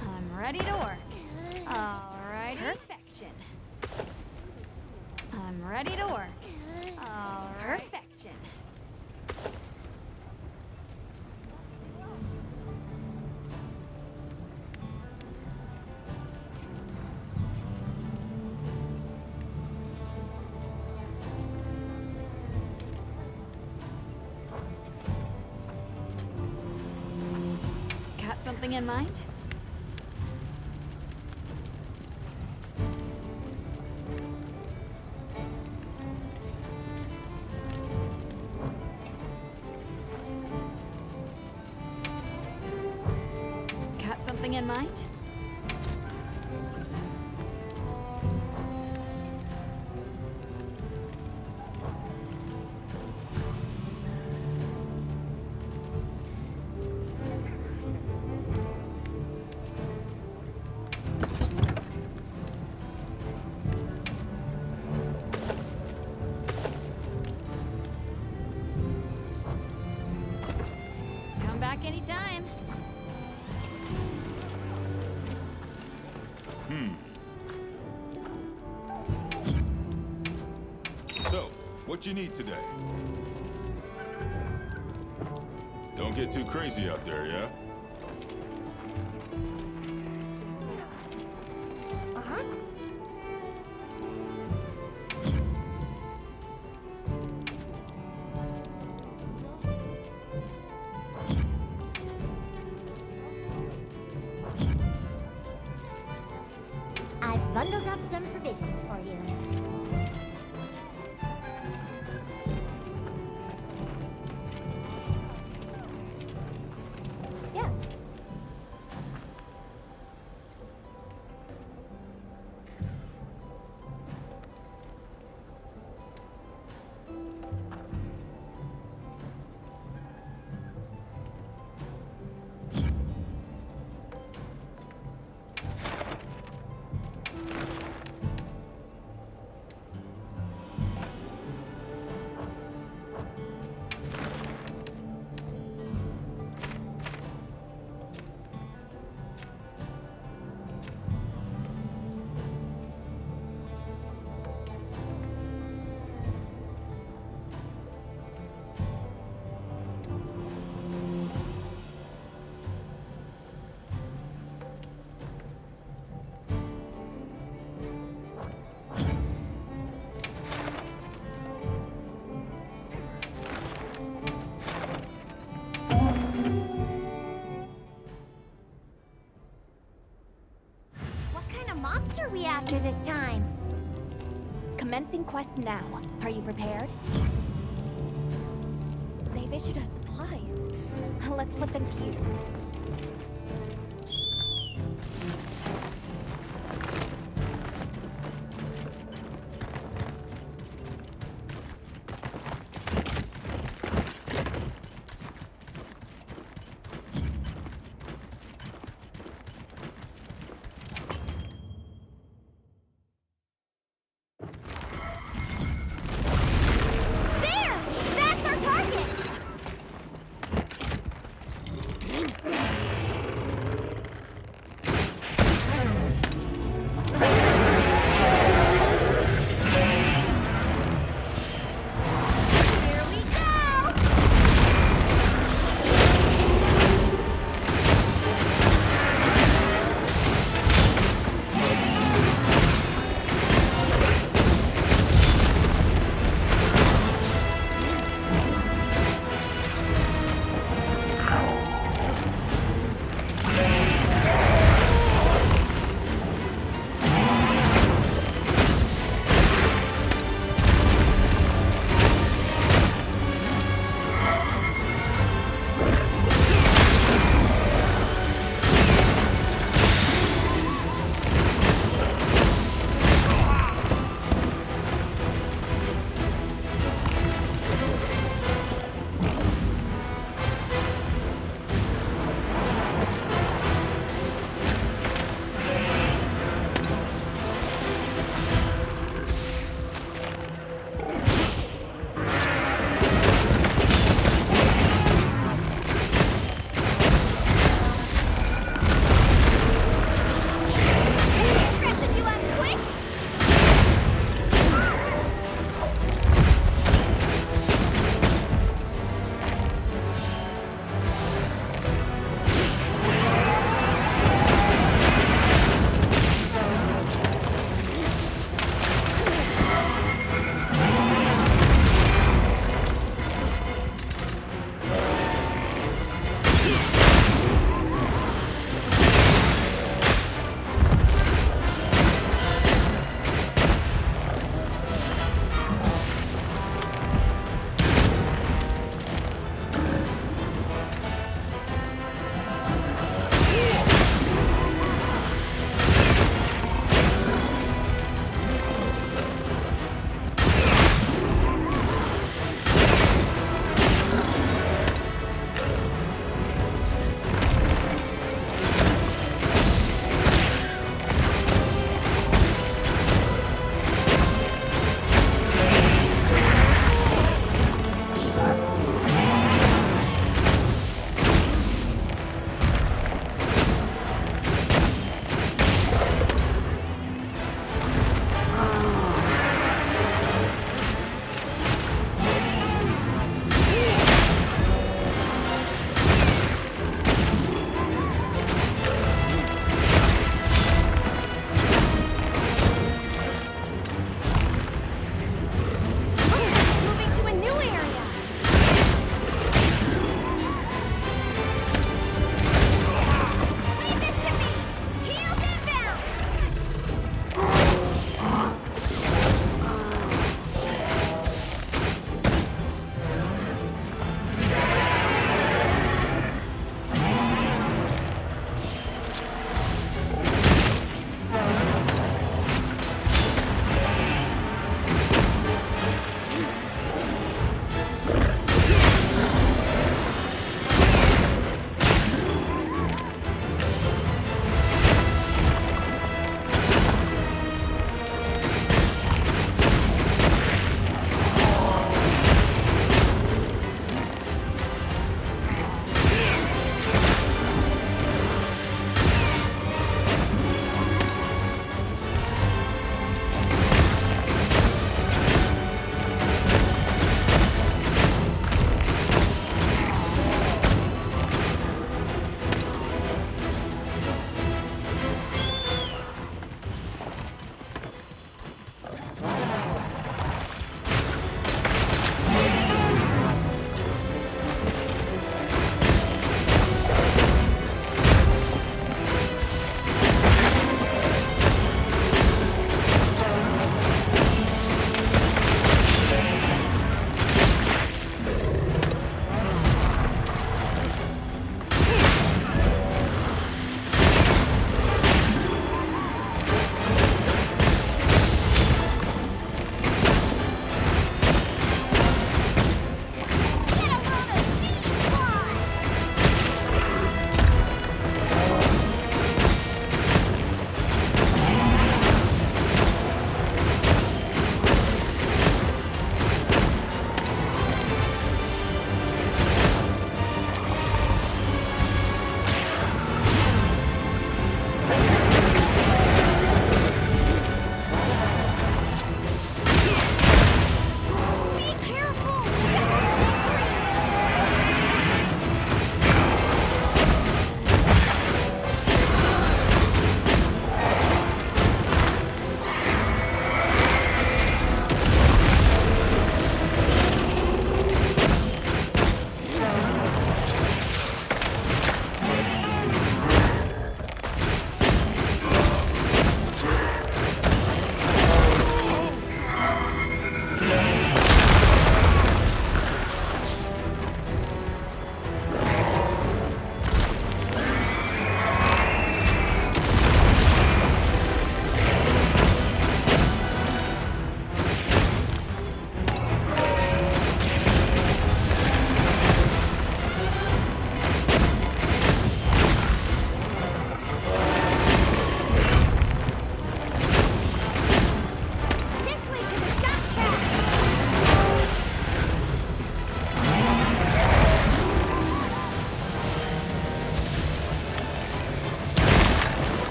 I'm ready to work. Alrighty. Perfection. I'm ready to work. Alright. Perfection. Got something in mind? mind? Come back anytime. So, what you need today? Don't get too crazy out there, yeah? Uh-huh. I've bundled up some provisions for you. Yes. What kind of monster are we after this time? Commencing quest now. Are you prepared? They've issued us supplies. Let's put them to use. There! That's our target!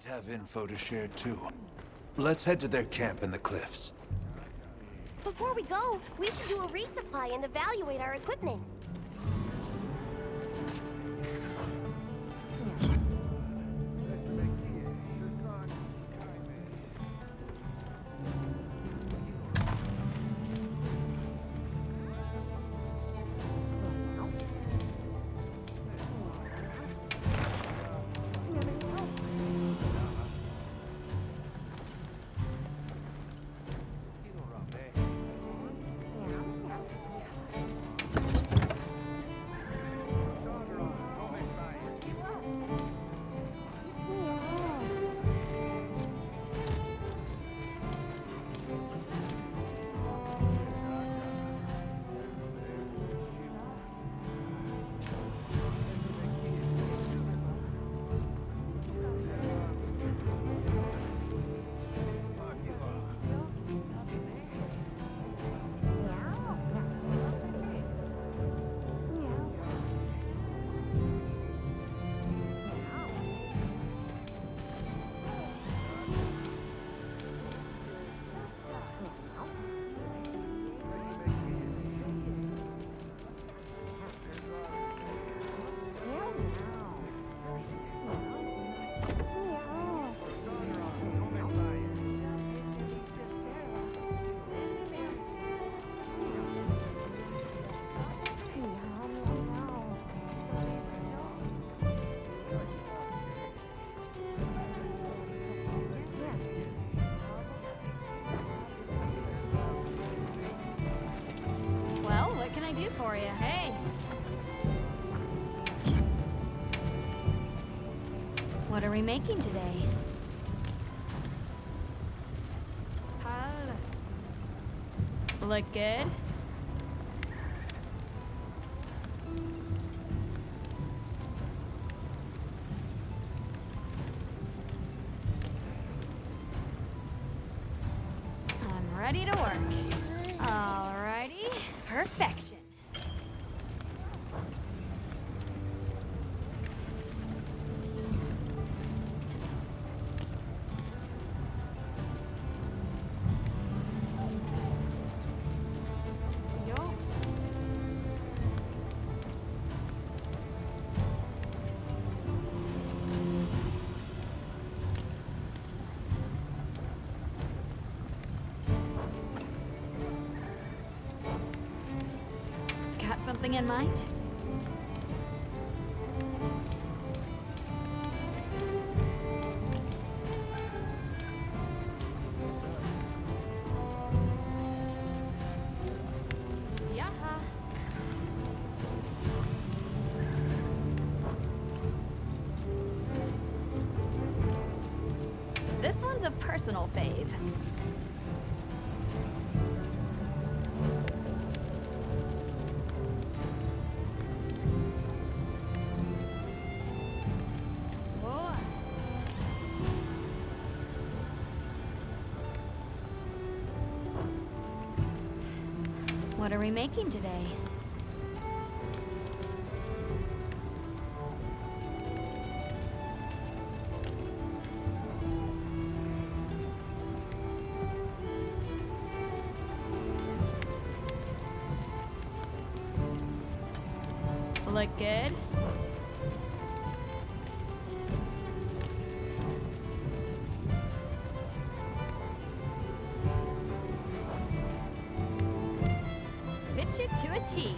might have info to share too. Let's head to their camp in the cliffs. Before we go, we should do a resupply and evaluate our equipment. Well, what can I do for you? Hey! What are we making today? Look good? I'm ready to work. Alrighty. Perfection. Yo. Got something in mind? Yaha. This one's a personal fave. Whoa. What are we making today? Look good? Fit you to a T.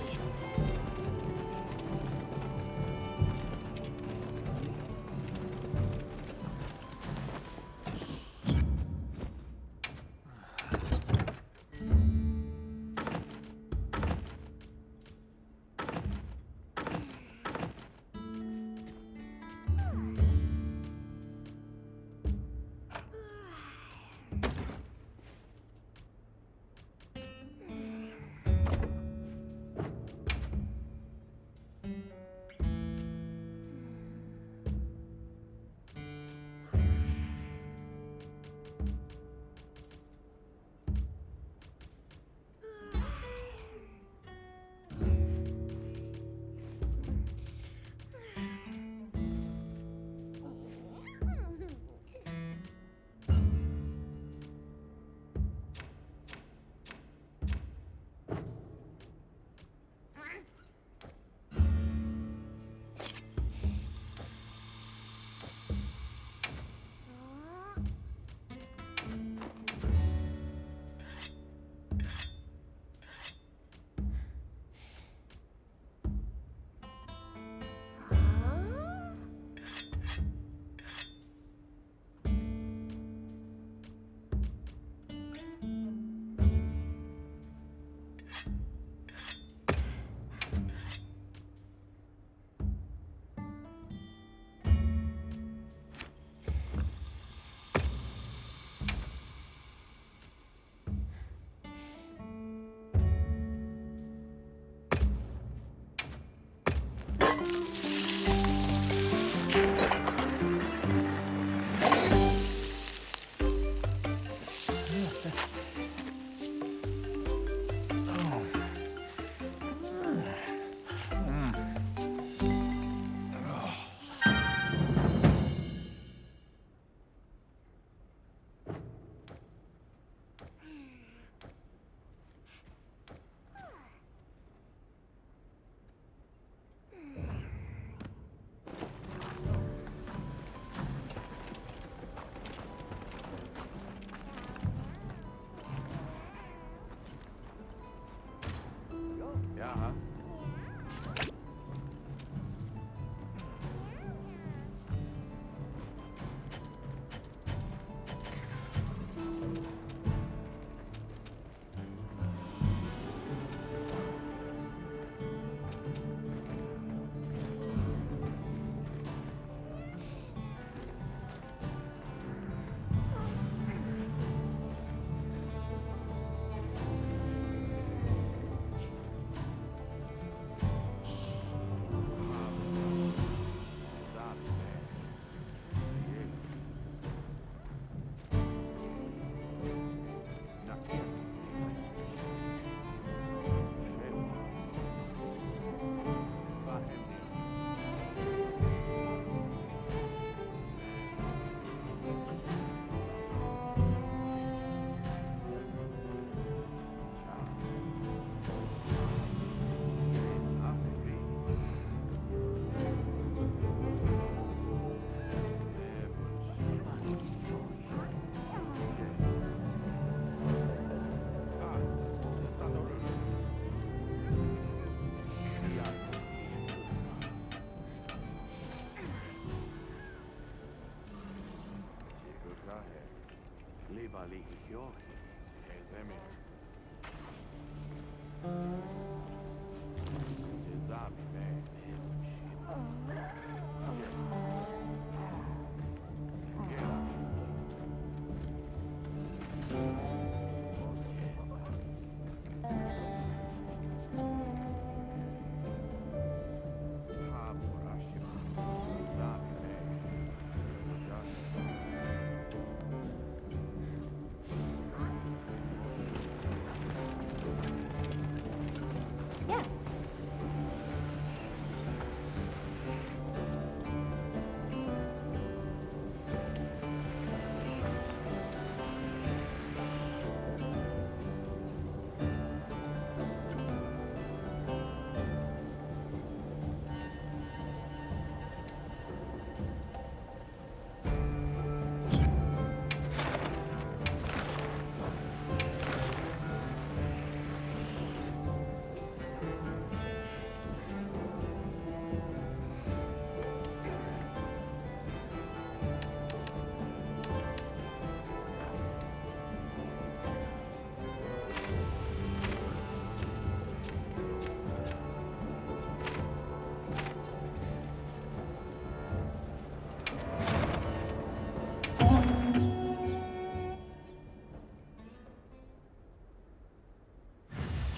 Yes.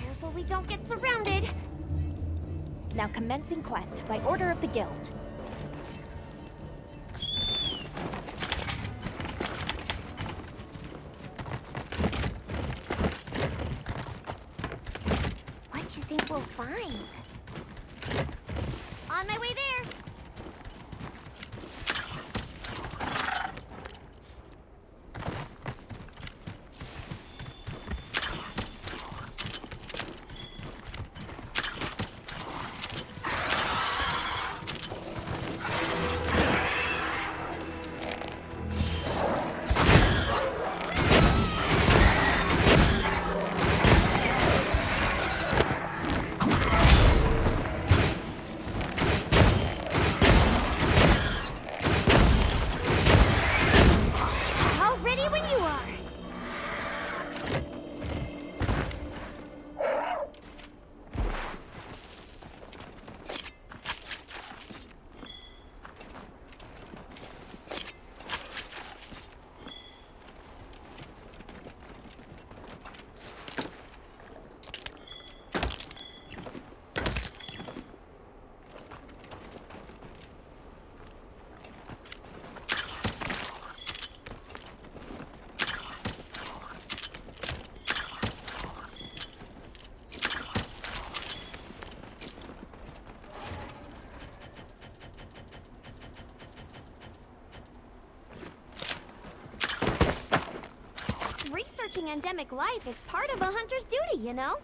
Careful we don't get surrounded. Now commencing quest by order of the guild. What do you think we'll find? On my way there. Researching endemic life is part of a hunter's duty, you know?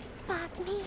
can't spot me.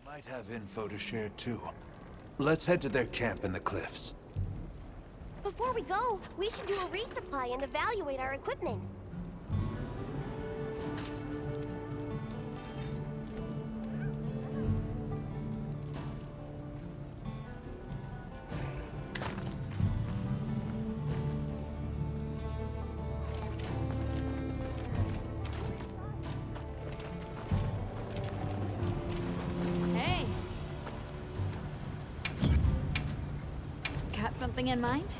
Might have info to share too. Let's head to their camp in the cliffs. Before we go, we should do a resupply and evaluate our equipment. Hey. Got something in mind?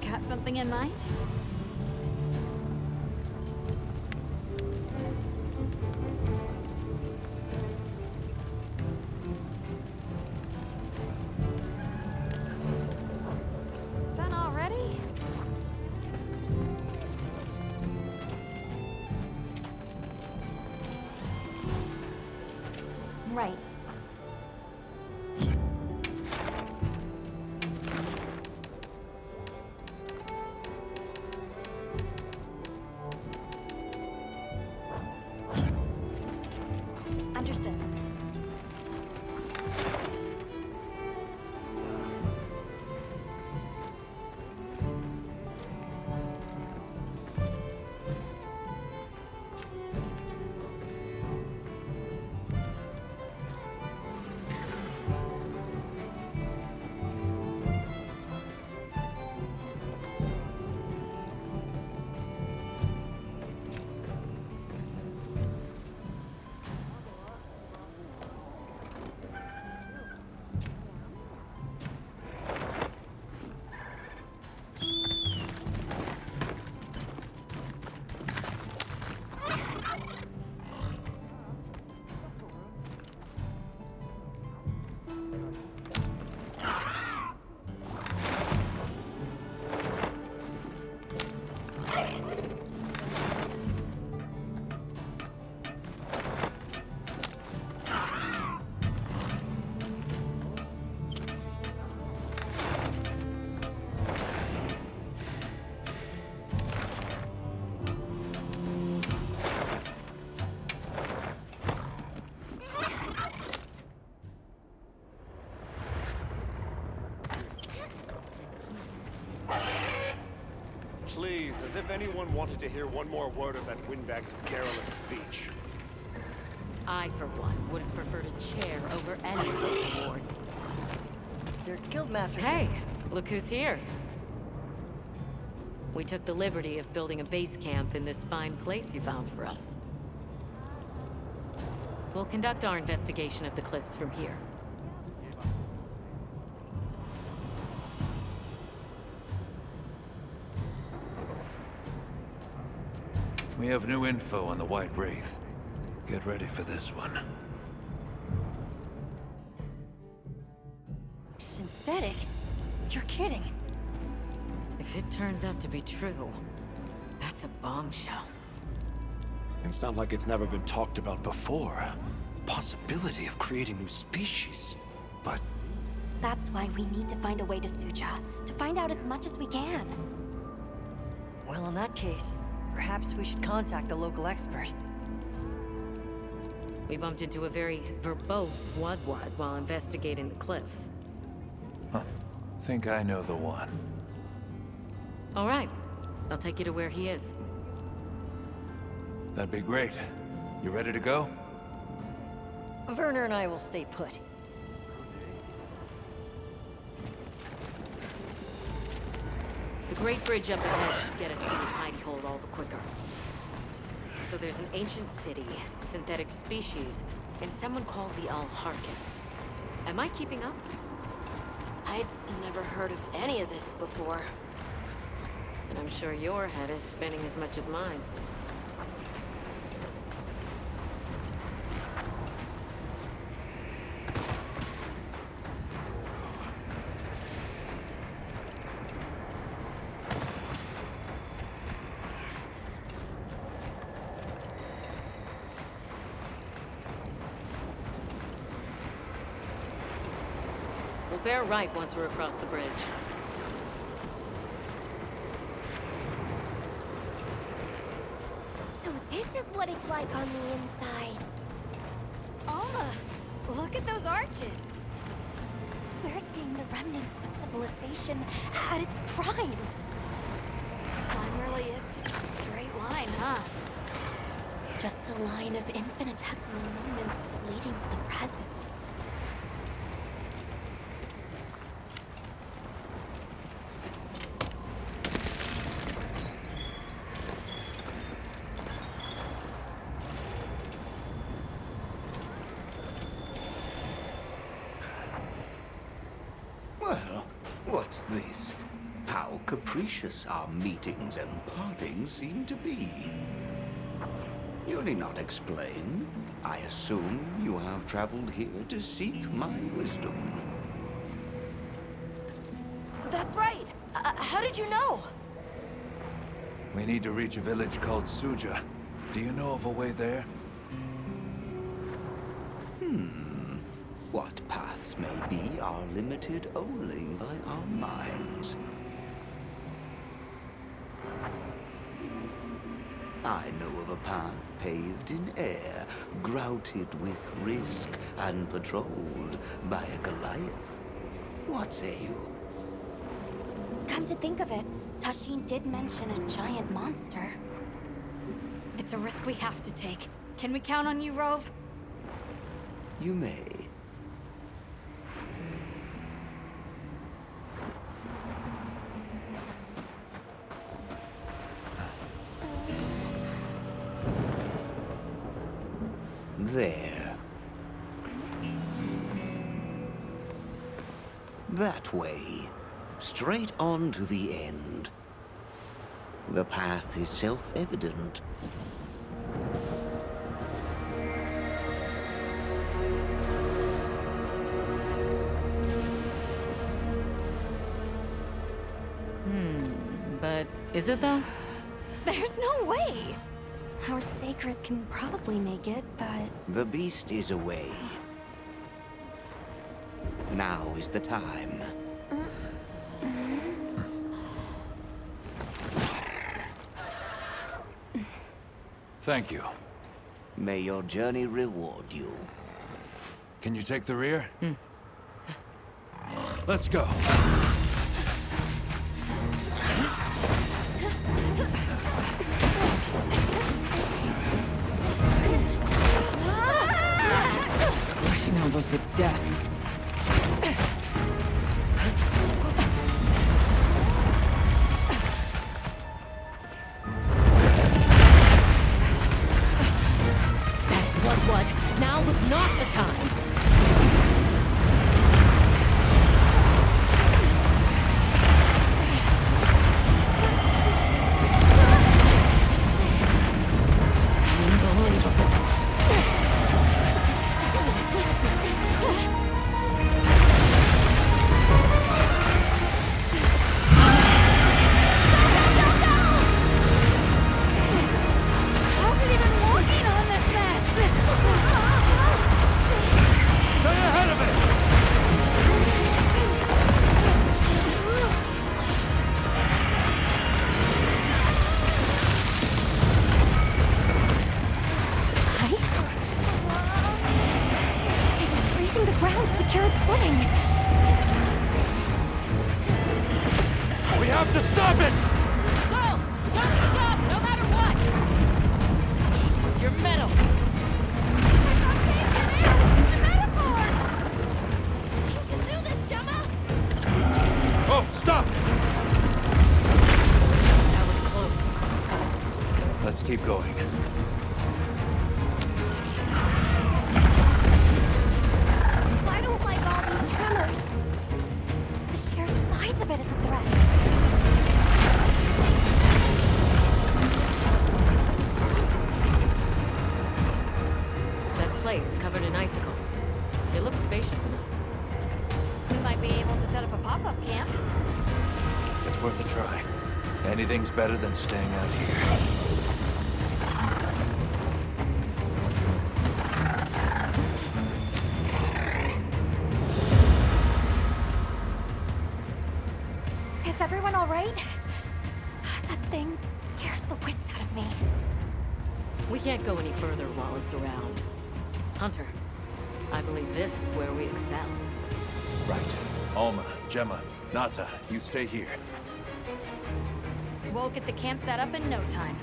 Got something in mind? Done already? Right. Understood. anyone wanted to hear one more word of that windbag's garrulous speech. I, for one, would have preferred a chair over any of those awards. They're guildmasters. Hey, look who's here. We took the liberty of building a base camp in this fine place you found for us. We'll conduct our investigation of the cliffs from here. We have new info on the White Wraith. Get ready for this one. Synthetic? You're kidding. If it turns out to be true, that's a bombshell. It's not like it's never been talked about before. The possibility of creating new species. But That's why we need to find a way to Suja, to find out as much as we can. Well, in that case, perhaps we should contact the local expert. We bumped into a very verbose Wadwad while investigating the cliffs. Think I know the one. All right, I'll take you to where he is. That'd be great. You ready to go? Werner and I will stay put. The Great Bridge up ahead should get us to his hidey hole all the quicker. So there's an ancient city, synthetic species, and someone called the Al-Harkin. Am I keeping up? I'd never heard of any of this before. And I'm sure your head is spinning as much as mine. We'll bear right once we're across the bridge. So this is what it's like on the inside. Alma, look at those arches. We're seeing the remnants of a civilization at its prime. Time really is just a straight line, huh? Just a line of infinitesimal moments leading to the present. Well, what's this? How capricious our meetings and partings seem to be. You need not explain. I assume you have traveled here to seek my wisdom. That's right. How did you know? We need to reach a village called Suja. Do you know of a way there? What paths may be are limited only by our minds. I know of a path paved in air, grouted with risk and patrolled by a Goliath. What say you? Come to think of it, Tashin did mention a giant monster. It's a risk we have to take. Can we count on you, Rove? You may. There. That way. Straight on to the end. The path is self-evident. But is it though? There's no way! Our sacred can probably make it, but... The beast is away. Now is the time. Thank you. May your journey reward you. Can you take the rear? Let's go. for death. What? Now was not the time. We have to stop it! Go! Don't stop, no matter what! It's your medal! Oh, stop! That was close. Let's keep going. I don't like all these tremors. The sheer size of it is a threat. That place covered in icicles. It looks spacious enough. We might be able to set up a pop-up camp. It's worth a try. Anything's better than staying out here. Is everyone all right? That thing scares the wits out of me. We can't go any further while it's around. Hunter, I believe this is where we excel. Right. Alma, Gemma, Nata, you stay here. We'll get the camp set up in no time.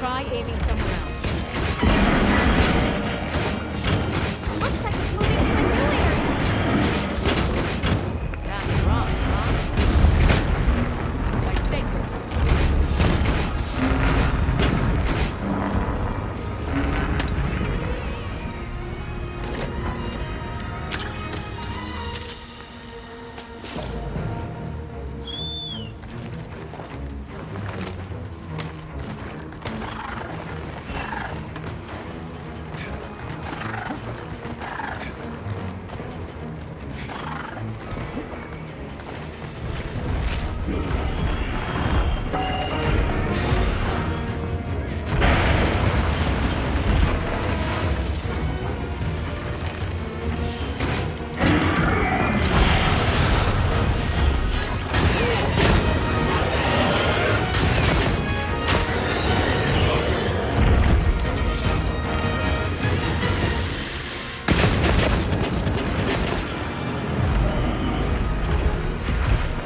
try aiming somewhere else. Looks like it's moving to a new area. Back rocks, huh? Like sacred.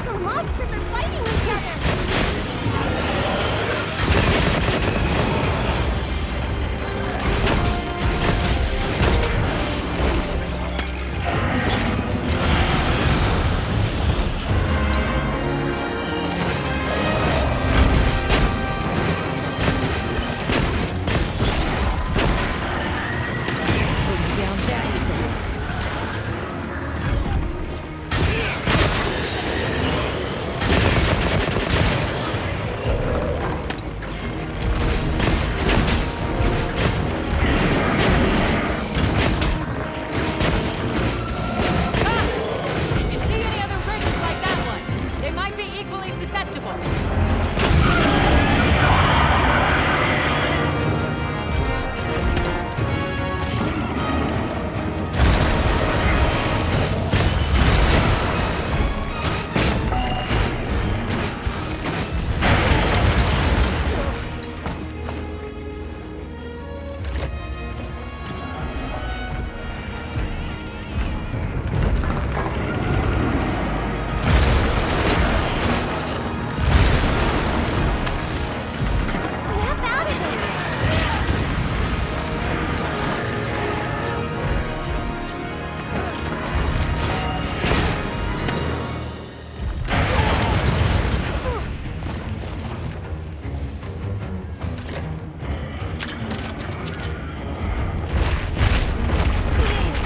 The monsters are fighting each other. Putting down that easily. Did you see any other bridges like that one? They might be equally susceptible. Snap out of it.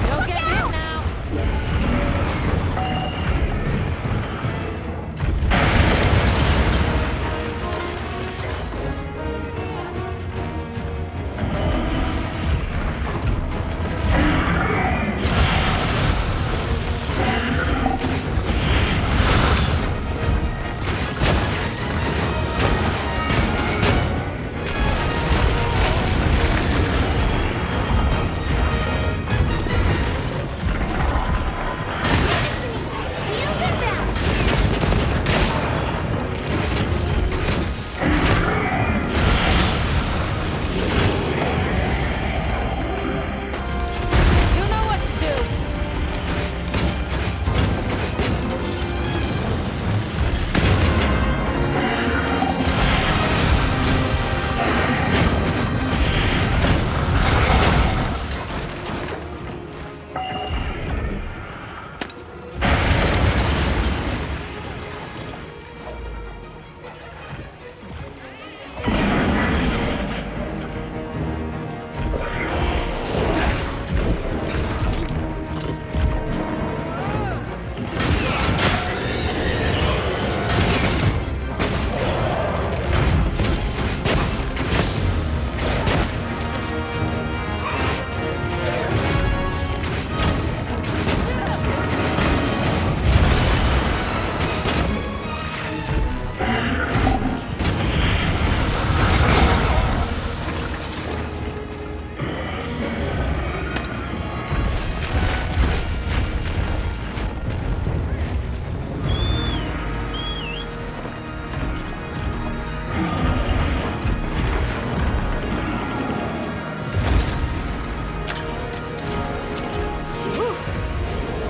Don't get hit now. Heels it down. You know what to do.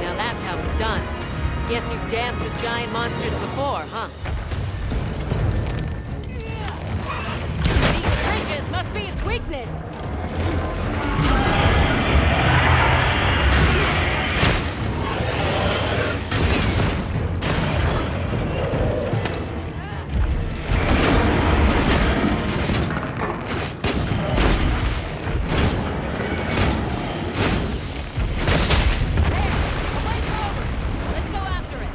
Now that's how it's done. Guess you've danced with giant monsters before, huh? These bridges darkness! Let's go after it!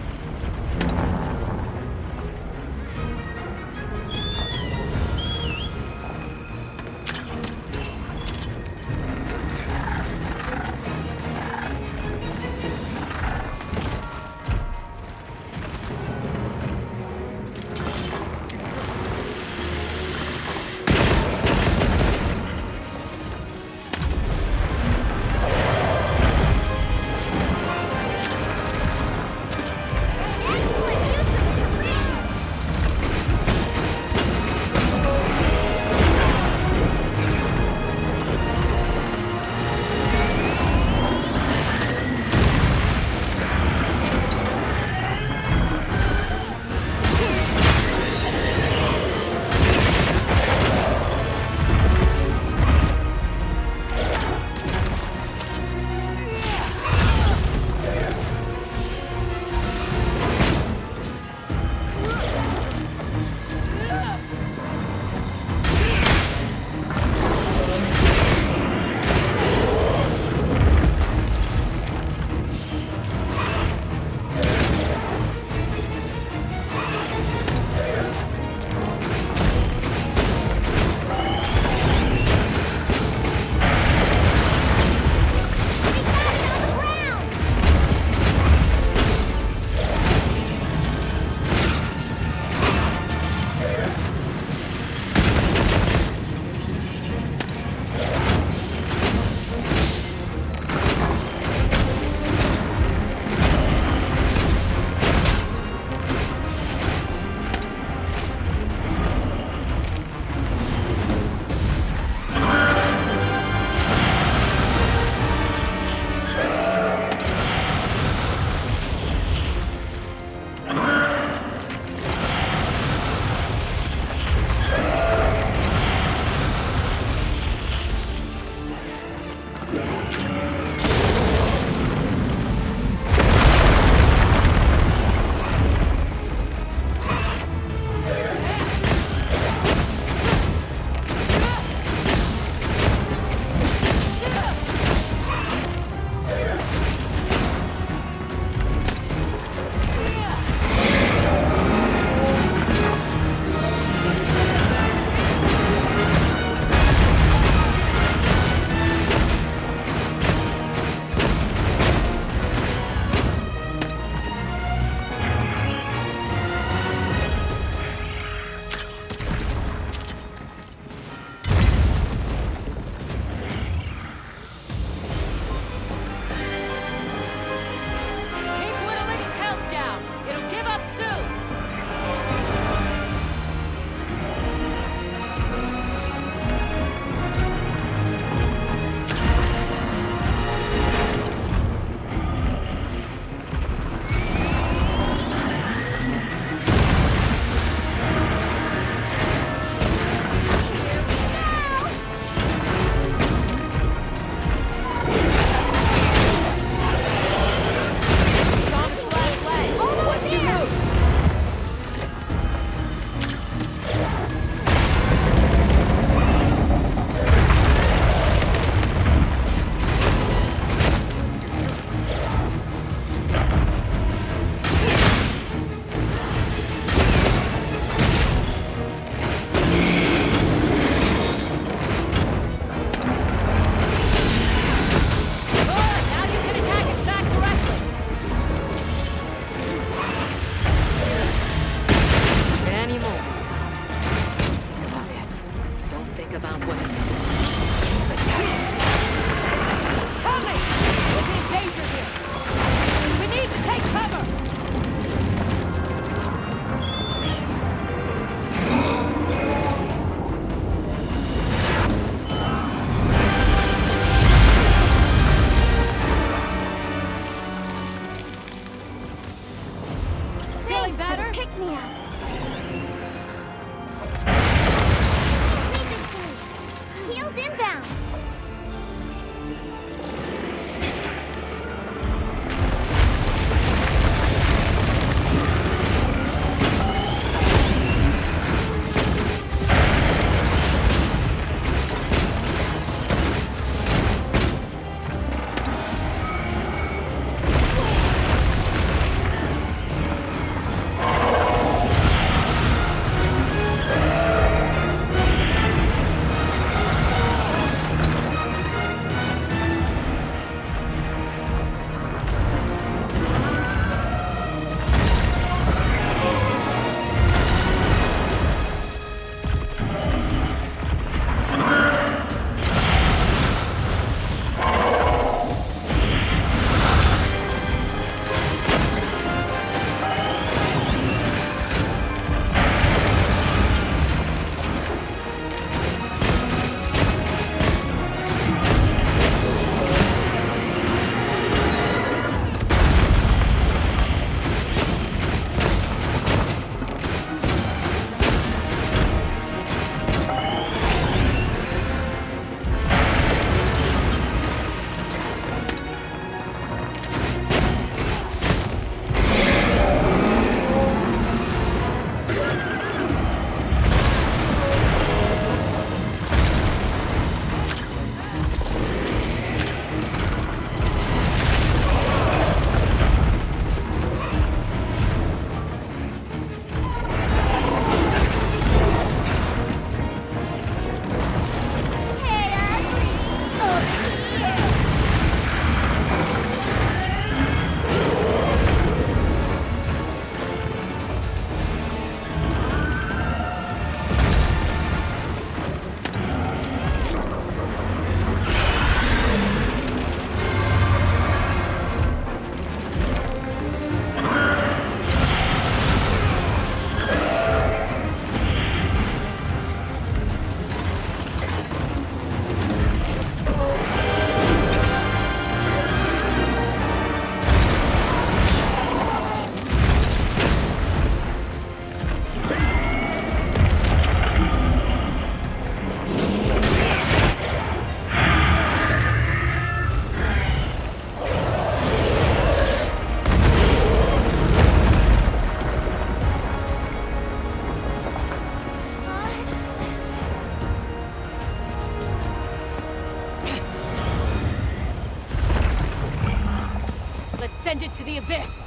Send it to the abyss!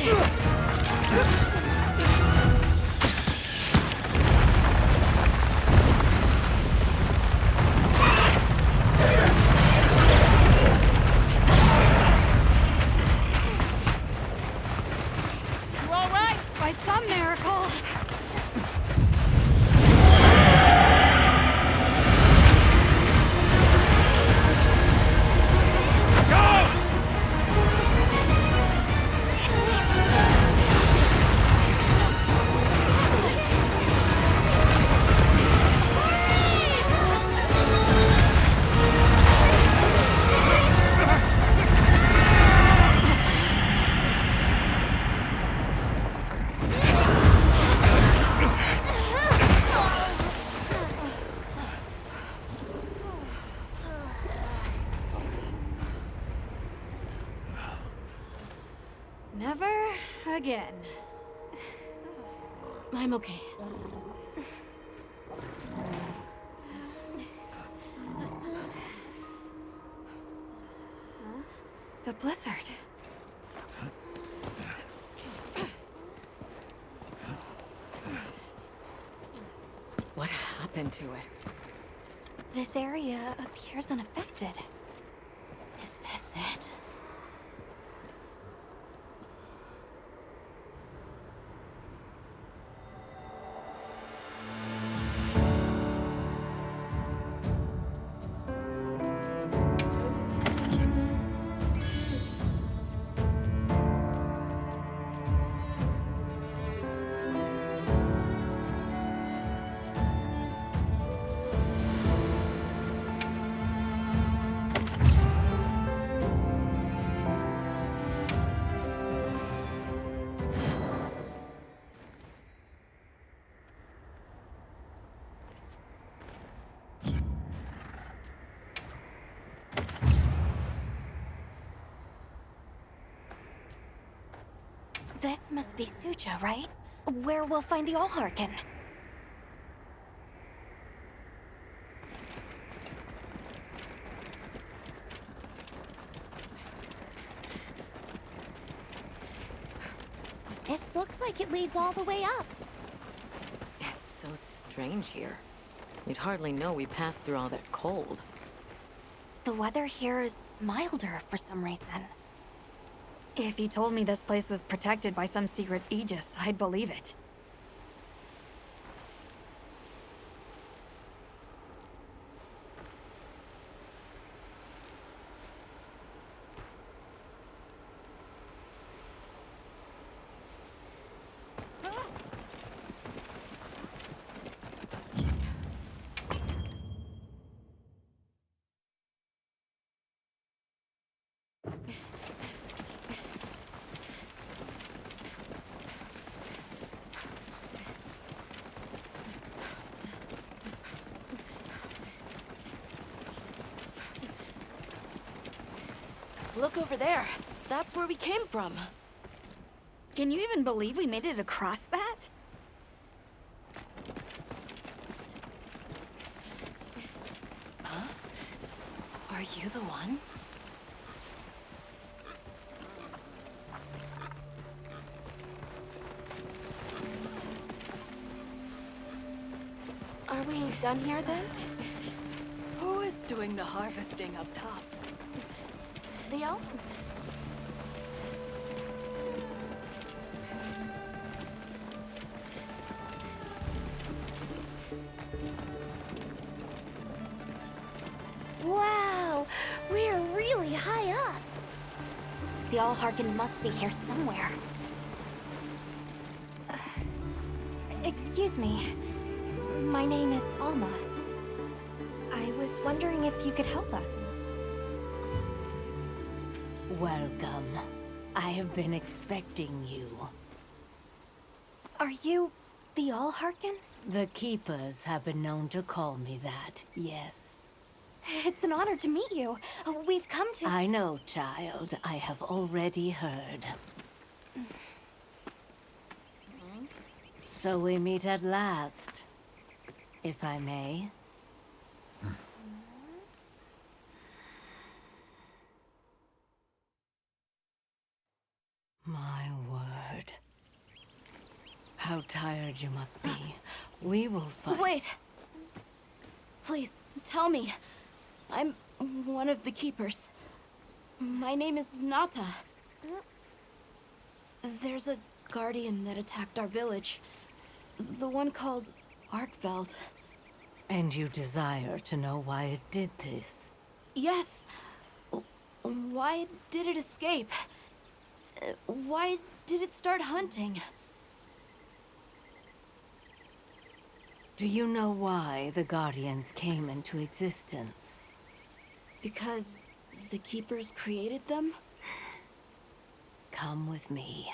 You all right? By some miracle. Never again. I'm okay. The blizzard. What happened to it? This area appears unaffected. Is this it? This must be Sucha, right? Where we'll find the Allharkin. This looks like it leads all the way up. It's so strange here. We'd hardly know we passed through all that cold. The weather here is milder for some reason. If you told me this place was protected by some secret aegis, I'd believe it. Look over there. That's where we came from. Can you even believe we made it across that? Huh? Are you the ones? Are we done here then? Who is doing the harvesting up top? The elf? Wow, we're really high up. The Allharkin must be here somewhere. Excuse me. My name is Alma. I was wondering if you could help us. Welcome. I have been expecting you. Are you the Allharkin? The Keepers have been known to call me that, yes. It's an honor to meet you. We've come to... I know, child. I have already heard. So we meet at last. if I may. My word. How tired you must be. We will fight. Wait! Please, tell me. I'm one of the keepers. My name is Nata. There's a guardian that attacked our village. The one called Arkveld. And you desire to know why it did this? Yes. Why did it escape? Why did it start hunting? Do you know why the Guardians came into existence? Because the keepers created them? Come with me.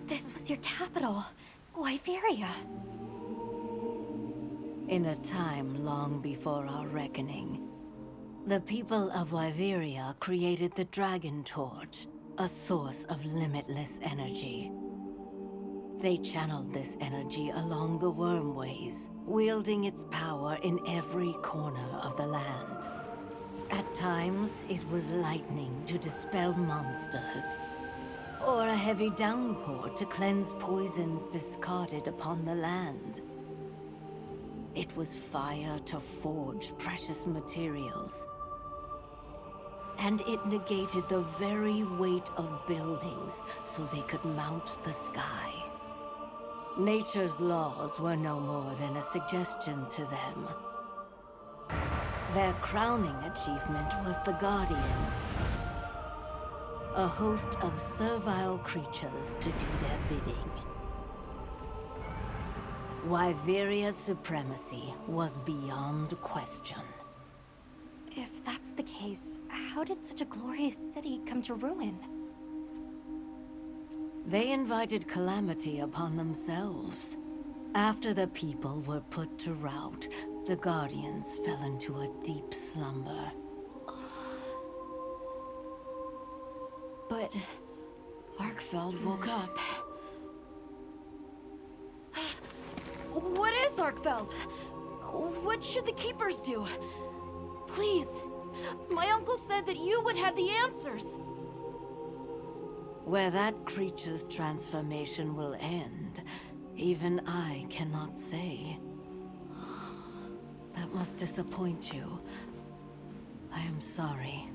This was your capital, Wyveria. In a time long before our reckoning, the people of Wyveria created the Dragon Torch, a source of limitless energy. They channeled this energy along the wormways, wielding its power in every corner of the land. At times, it was lightning to dispel monsters, or a heavy downpour to cleanse poisons discarded upon the land. It was fire to forge precious materials. And it negated the very weight of buildings so they could mount the sky. Nature's laws were no more than a suggestion to them. Their crowning achievement was the Guardians. A host of servile creatures to do their bidding. Wyveria's supremacy was beyond question. If that's the case, how did such a glorious city come to ruin? They invited calamity upon themselves. After the people were put to rout, the Guardians fell into a deep slumber. But Arkveld woke up. What is Arkveld? What should the keepers do? Please, my uncle said that you would have the answers. Where that creature's transformation will end, even I cannot say. That must disappoint you. I am sorry.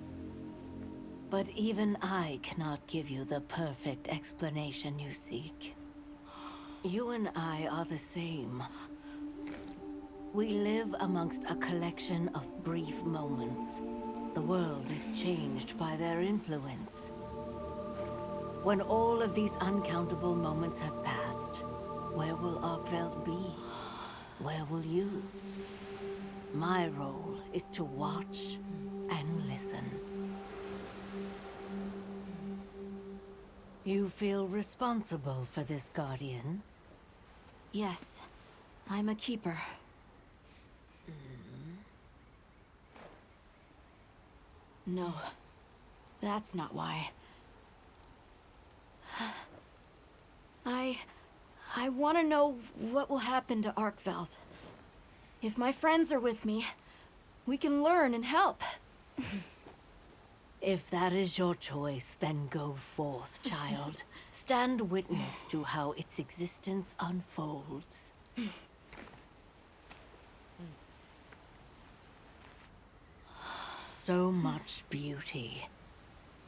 But even I cannot give you the perfect explanation you seek. You and I are the same. We live amongst a collection of brief moments. The world is changed by their influence. When all of these uncountable moments have passed, where will Arkveld be? Where will you? My role is to watch and listen. You feel responsible for this Guardian? Yes, I'm a keeper. No, that's not why. I want to know what will happen to Arkveld. If my friends are with me, we can learn and help. If that is your choice, then go forth, child. Stand witness to how its existence unfolds. So much beauty.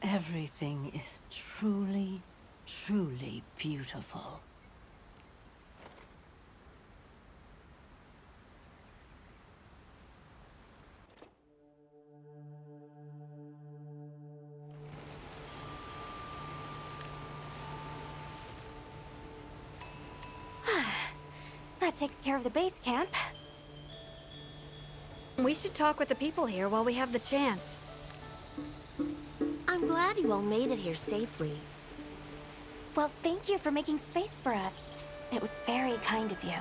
Everything is truly, truly beautiful. That takes care of the base camp. We should talk with the people here while we have the chance. I'm glad you all made it here safely. Well, thank you for making space for us. It was very kind of you.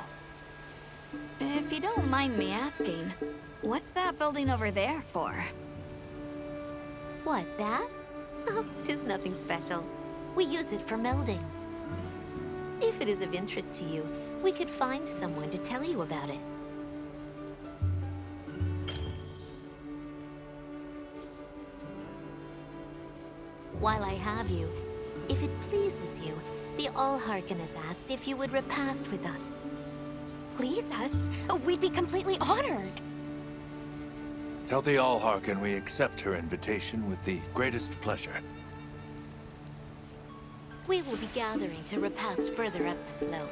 If you don't mind me asking, what's that building over there for? What, that? Oh, 'tis nothing special. We use it for melding. If it is of interest to you, we could find someone to tell you about it. While I have you, if it pleases you, the Allharkin has asked if you would repast with us. Please us? We'd be completely honored. Tell the Allharkin we accept her invitation with the greatest pleasure. We will be gathering to repast further up the slope.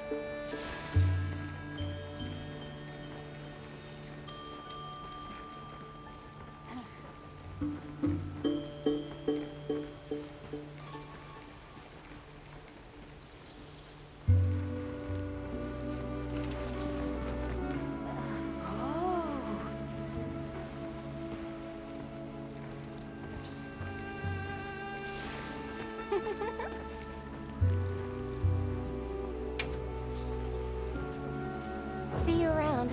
See you around.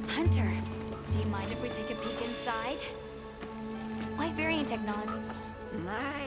Hunter, do you mind if we take a peek inside? White variant technology. My.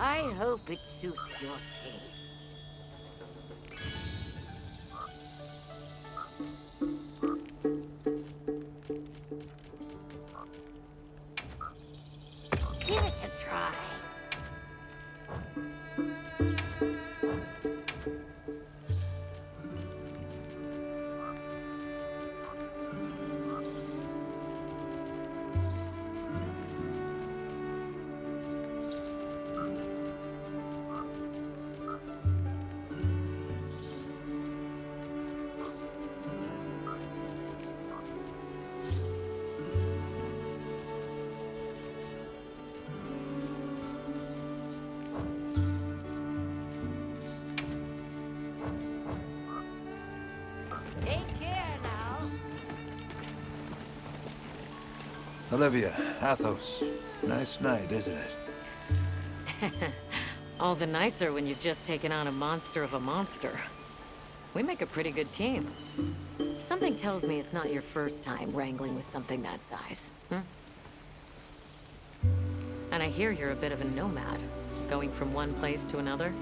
I hope it suits your taste. Give it a try. Take care now. Olivia, Athos. Nice night, isn't it? All the nicer when you've just taken on a monster of a monster. We make a pretty good team. Something tells me it's not your first time wrangling with something that size. And I hear you're a bit of a nomad, going from one place to another.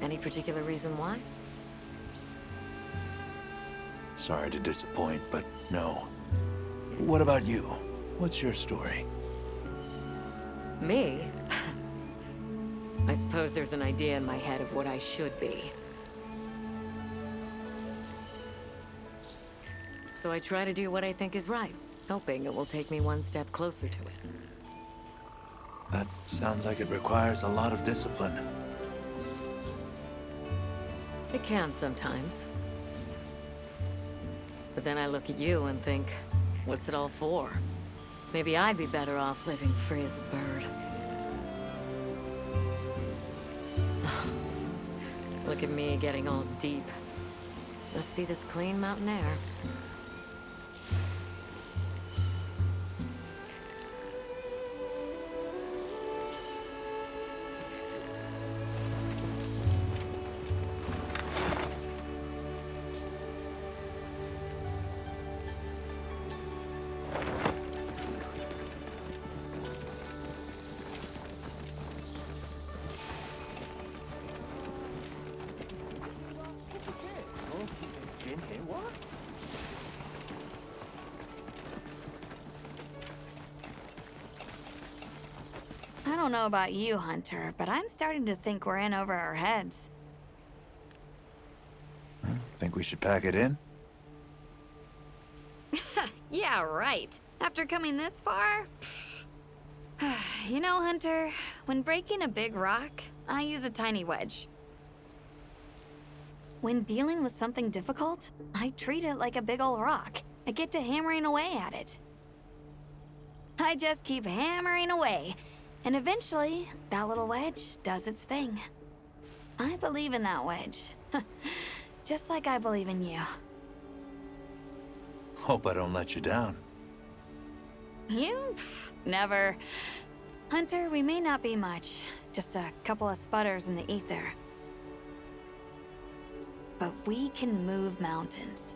Any particular reason why? Sorry to disappoint, but no. What about you? What's your story? Me? I suppose there's an idea in my head of what I should be. So I try to do what I think is right, hoping it will take me one step closer to it. That sounds like it requires a lot of discipline. It can sometimes. But then I look at you and think, what's it all for? Maybe I'd be better off living free as a bird. Look at me getting all deep. Must be this clean mountain air. know about you, Hunter, but I'm starting to think we're in over our heads. Think we should pack it in? Yeah, right. After coming this far? You know, Hunter, when breaking a big rock, I use a tiny wedge. When dealing with something difficult, I treat it like a big old rock. I get to hammering away at it. I just keep hammering away, and eventually, that little wedge does its thing. I believe in that wedge. Just like I believe in you. Hope I don't let you down. You? Never. Hunter, we may not be much. Just a couple of sputters in the ether. But we can move mountains.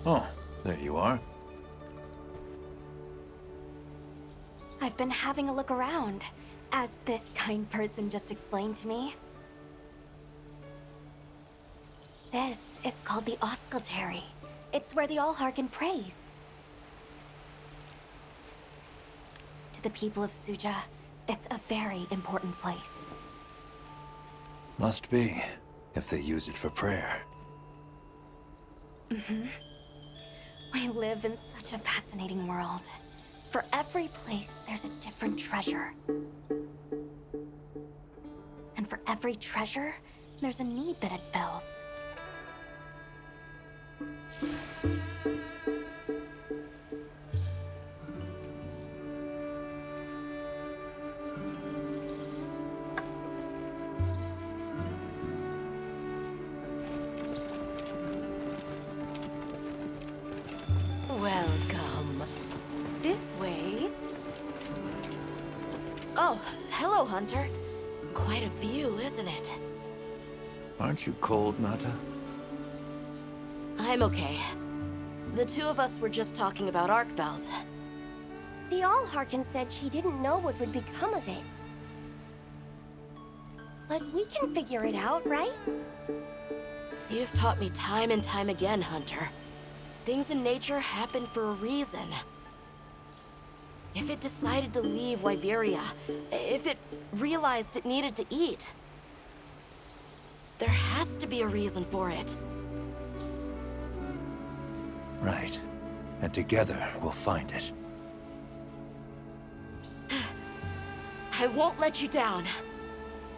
Oh, there you are. I've been having a look around, as this kind person just explained to me. This is called the Oscultary. It's where the Allharkin prays. To the people of Suja, it's a very important place. Must be, if they use it for prayer. Mm-hmm. We live in such a fascinating world. For every place, there's a different treasure. And for every treasure, there's a need that it fills. Welcome. This way. Oh, hello, Hunter. Quite a view, isn't it? Aren't you cold, Nata? I'm okay. The two of us were just talking about Arkveld. The Allharkin said she didn't know what would become of it. But we can figure it out, right? You've taught me time and time again, Hunter. Things in nature happen for a reason. If it decided to leave Wyveria, if it realized it needed to eat, there has to be a reason for it. Right. And together, we'll find it. I won't let you down.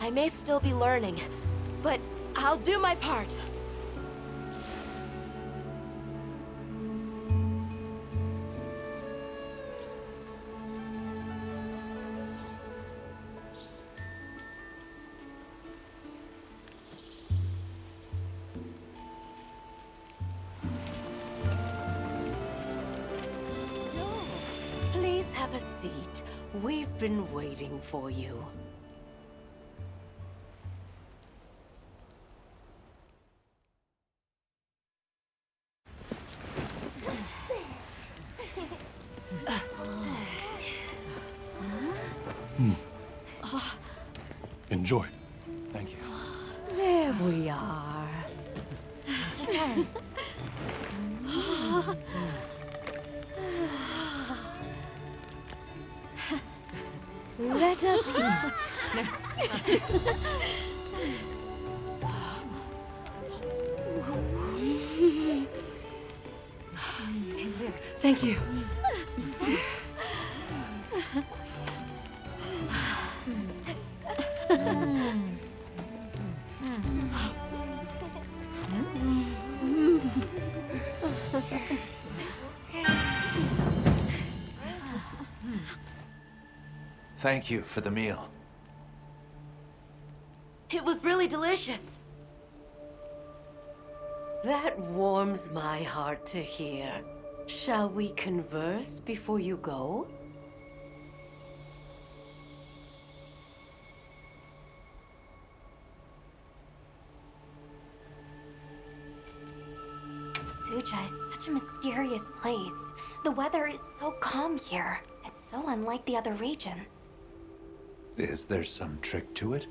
I may still be learning, but I'll do my part. have a seat. We've been waiting for you. Enjoy. Thank you. There we are. Let us eat. Thank you. Thank you for the meal. It was really delicious. That warms my heart to hear. Shall we converse before you go? Suja is such a mysterious place. The weather is so calm here. It's so unlike the other regions. Is there some trick to it?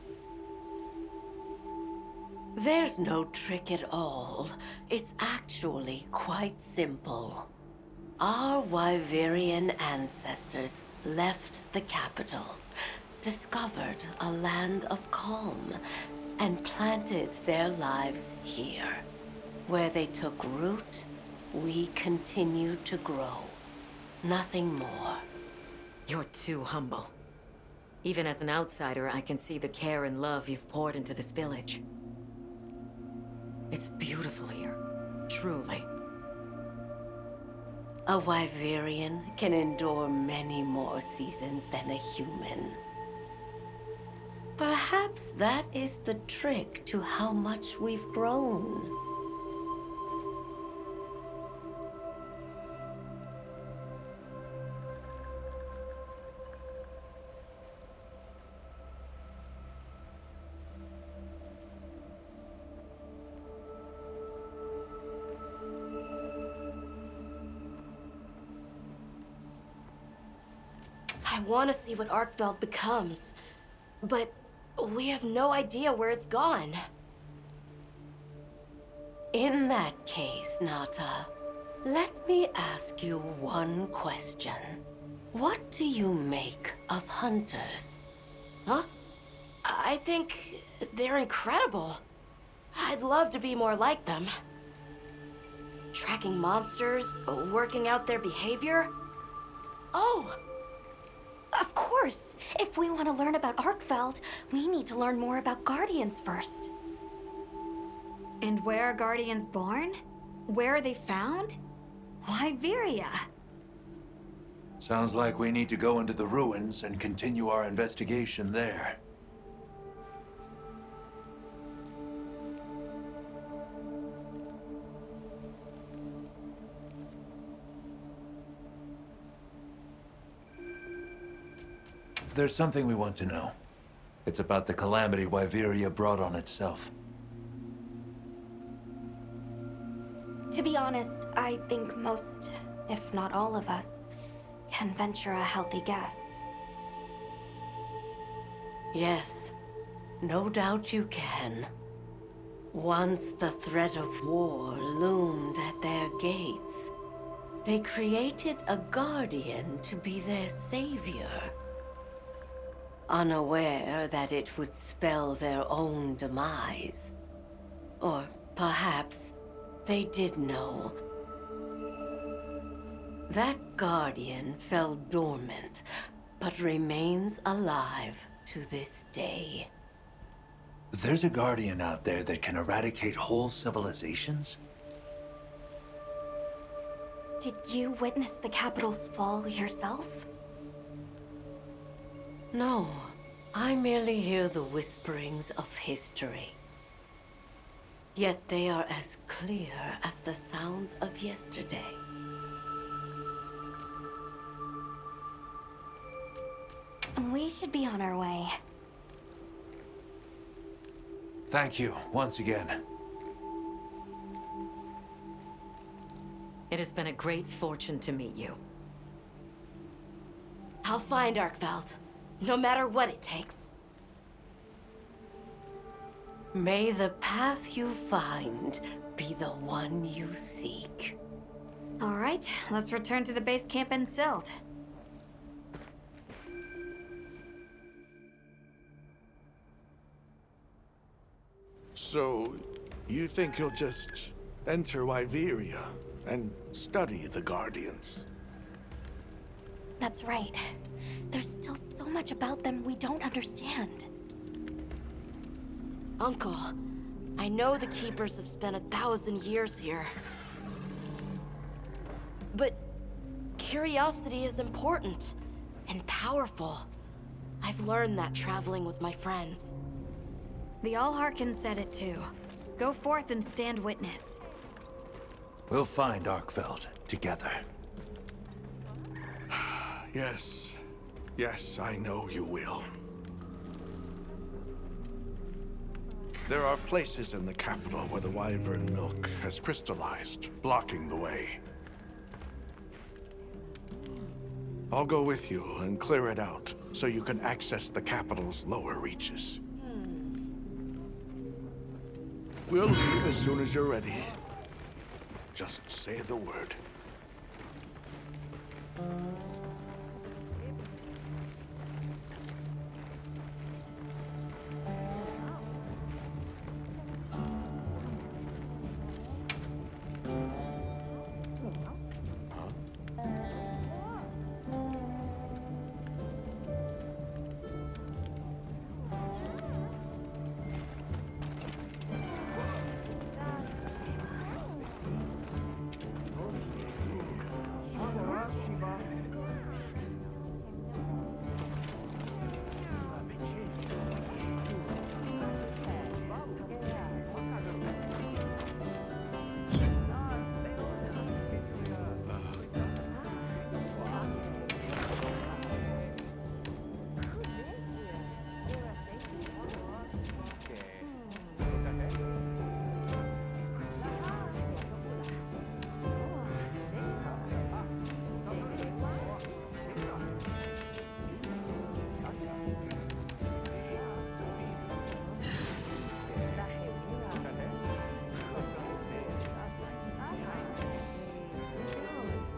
There's no trick at all. It's actually quite simple. Our Wyverian ancestors left the capital, discovered a land of calm, and planted their lives here. Where they took root, we continue to grow. Nothing more. You're too humble. Even as an outsider, I can see the care and love you've poured into this village. It's beautiful here, truly. A Wyverian can endure many more seasons than a human. Perhaps that is the trick to how much we've grown. I want to see what Arkveld becomes, but we have no idea where it's gone. In that case, Nata, let me ask you one question. What do you make of hunters? Huh? I think they're incredible. I'd love to be more like them. Tracking monsters, working out their behavior. Oh! Of course! If we want to learn about Arkveld, we need to learn more about Guardians first. And where are Guardians born? Where are they found? Wyveria. Sounds like we need to go into the ruins and continue our investigation there. There's something we want to know. It's about the calamity Wyveria brought on itself. To be honest, I think most, if not all of us, can venture a healthy guess. Yes, no doubt you can. Once the threat of war loomed at their gates, they created a guardian to be their savior. Unaware that it would spell their own demise. Or perhaps they did know. That guardian fell dormant, but remains alive to this day. There's a guardian out there that can eradicate whole civilizations? Did you witness the capital's fall yourself? No, I merely hear the whisperings of history. Yet they are as clear as the sounds of yesterday. We should be on our way. Thank you, once again. It has been a great fortune to meet you. I'll find Arkveld, no matter what it takes. May the path you find be the one you seek. All right, let's return to the base camp in Silt. So, you think you'll just enter Wyveria and study the Guardians? That's right. There's still so much about them we don't understand. Uncle, I know the Keepers have spent 1,000 years here. But curiosity is important and powerful. I've learned that traveling with my friends. The Allharkin said it too. Go forth and stand witness. We'll find Arkveld together. Yes. Yes, I know you will. There are places in the capital where the Wyvern milk has crystallized, blocking the way. I'll go with you and clear it out, so you can access the capital's lower reaches. We'll leave as soon as you're ready. Just say the word.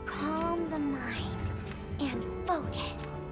Calm the mind and focus.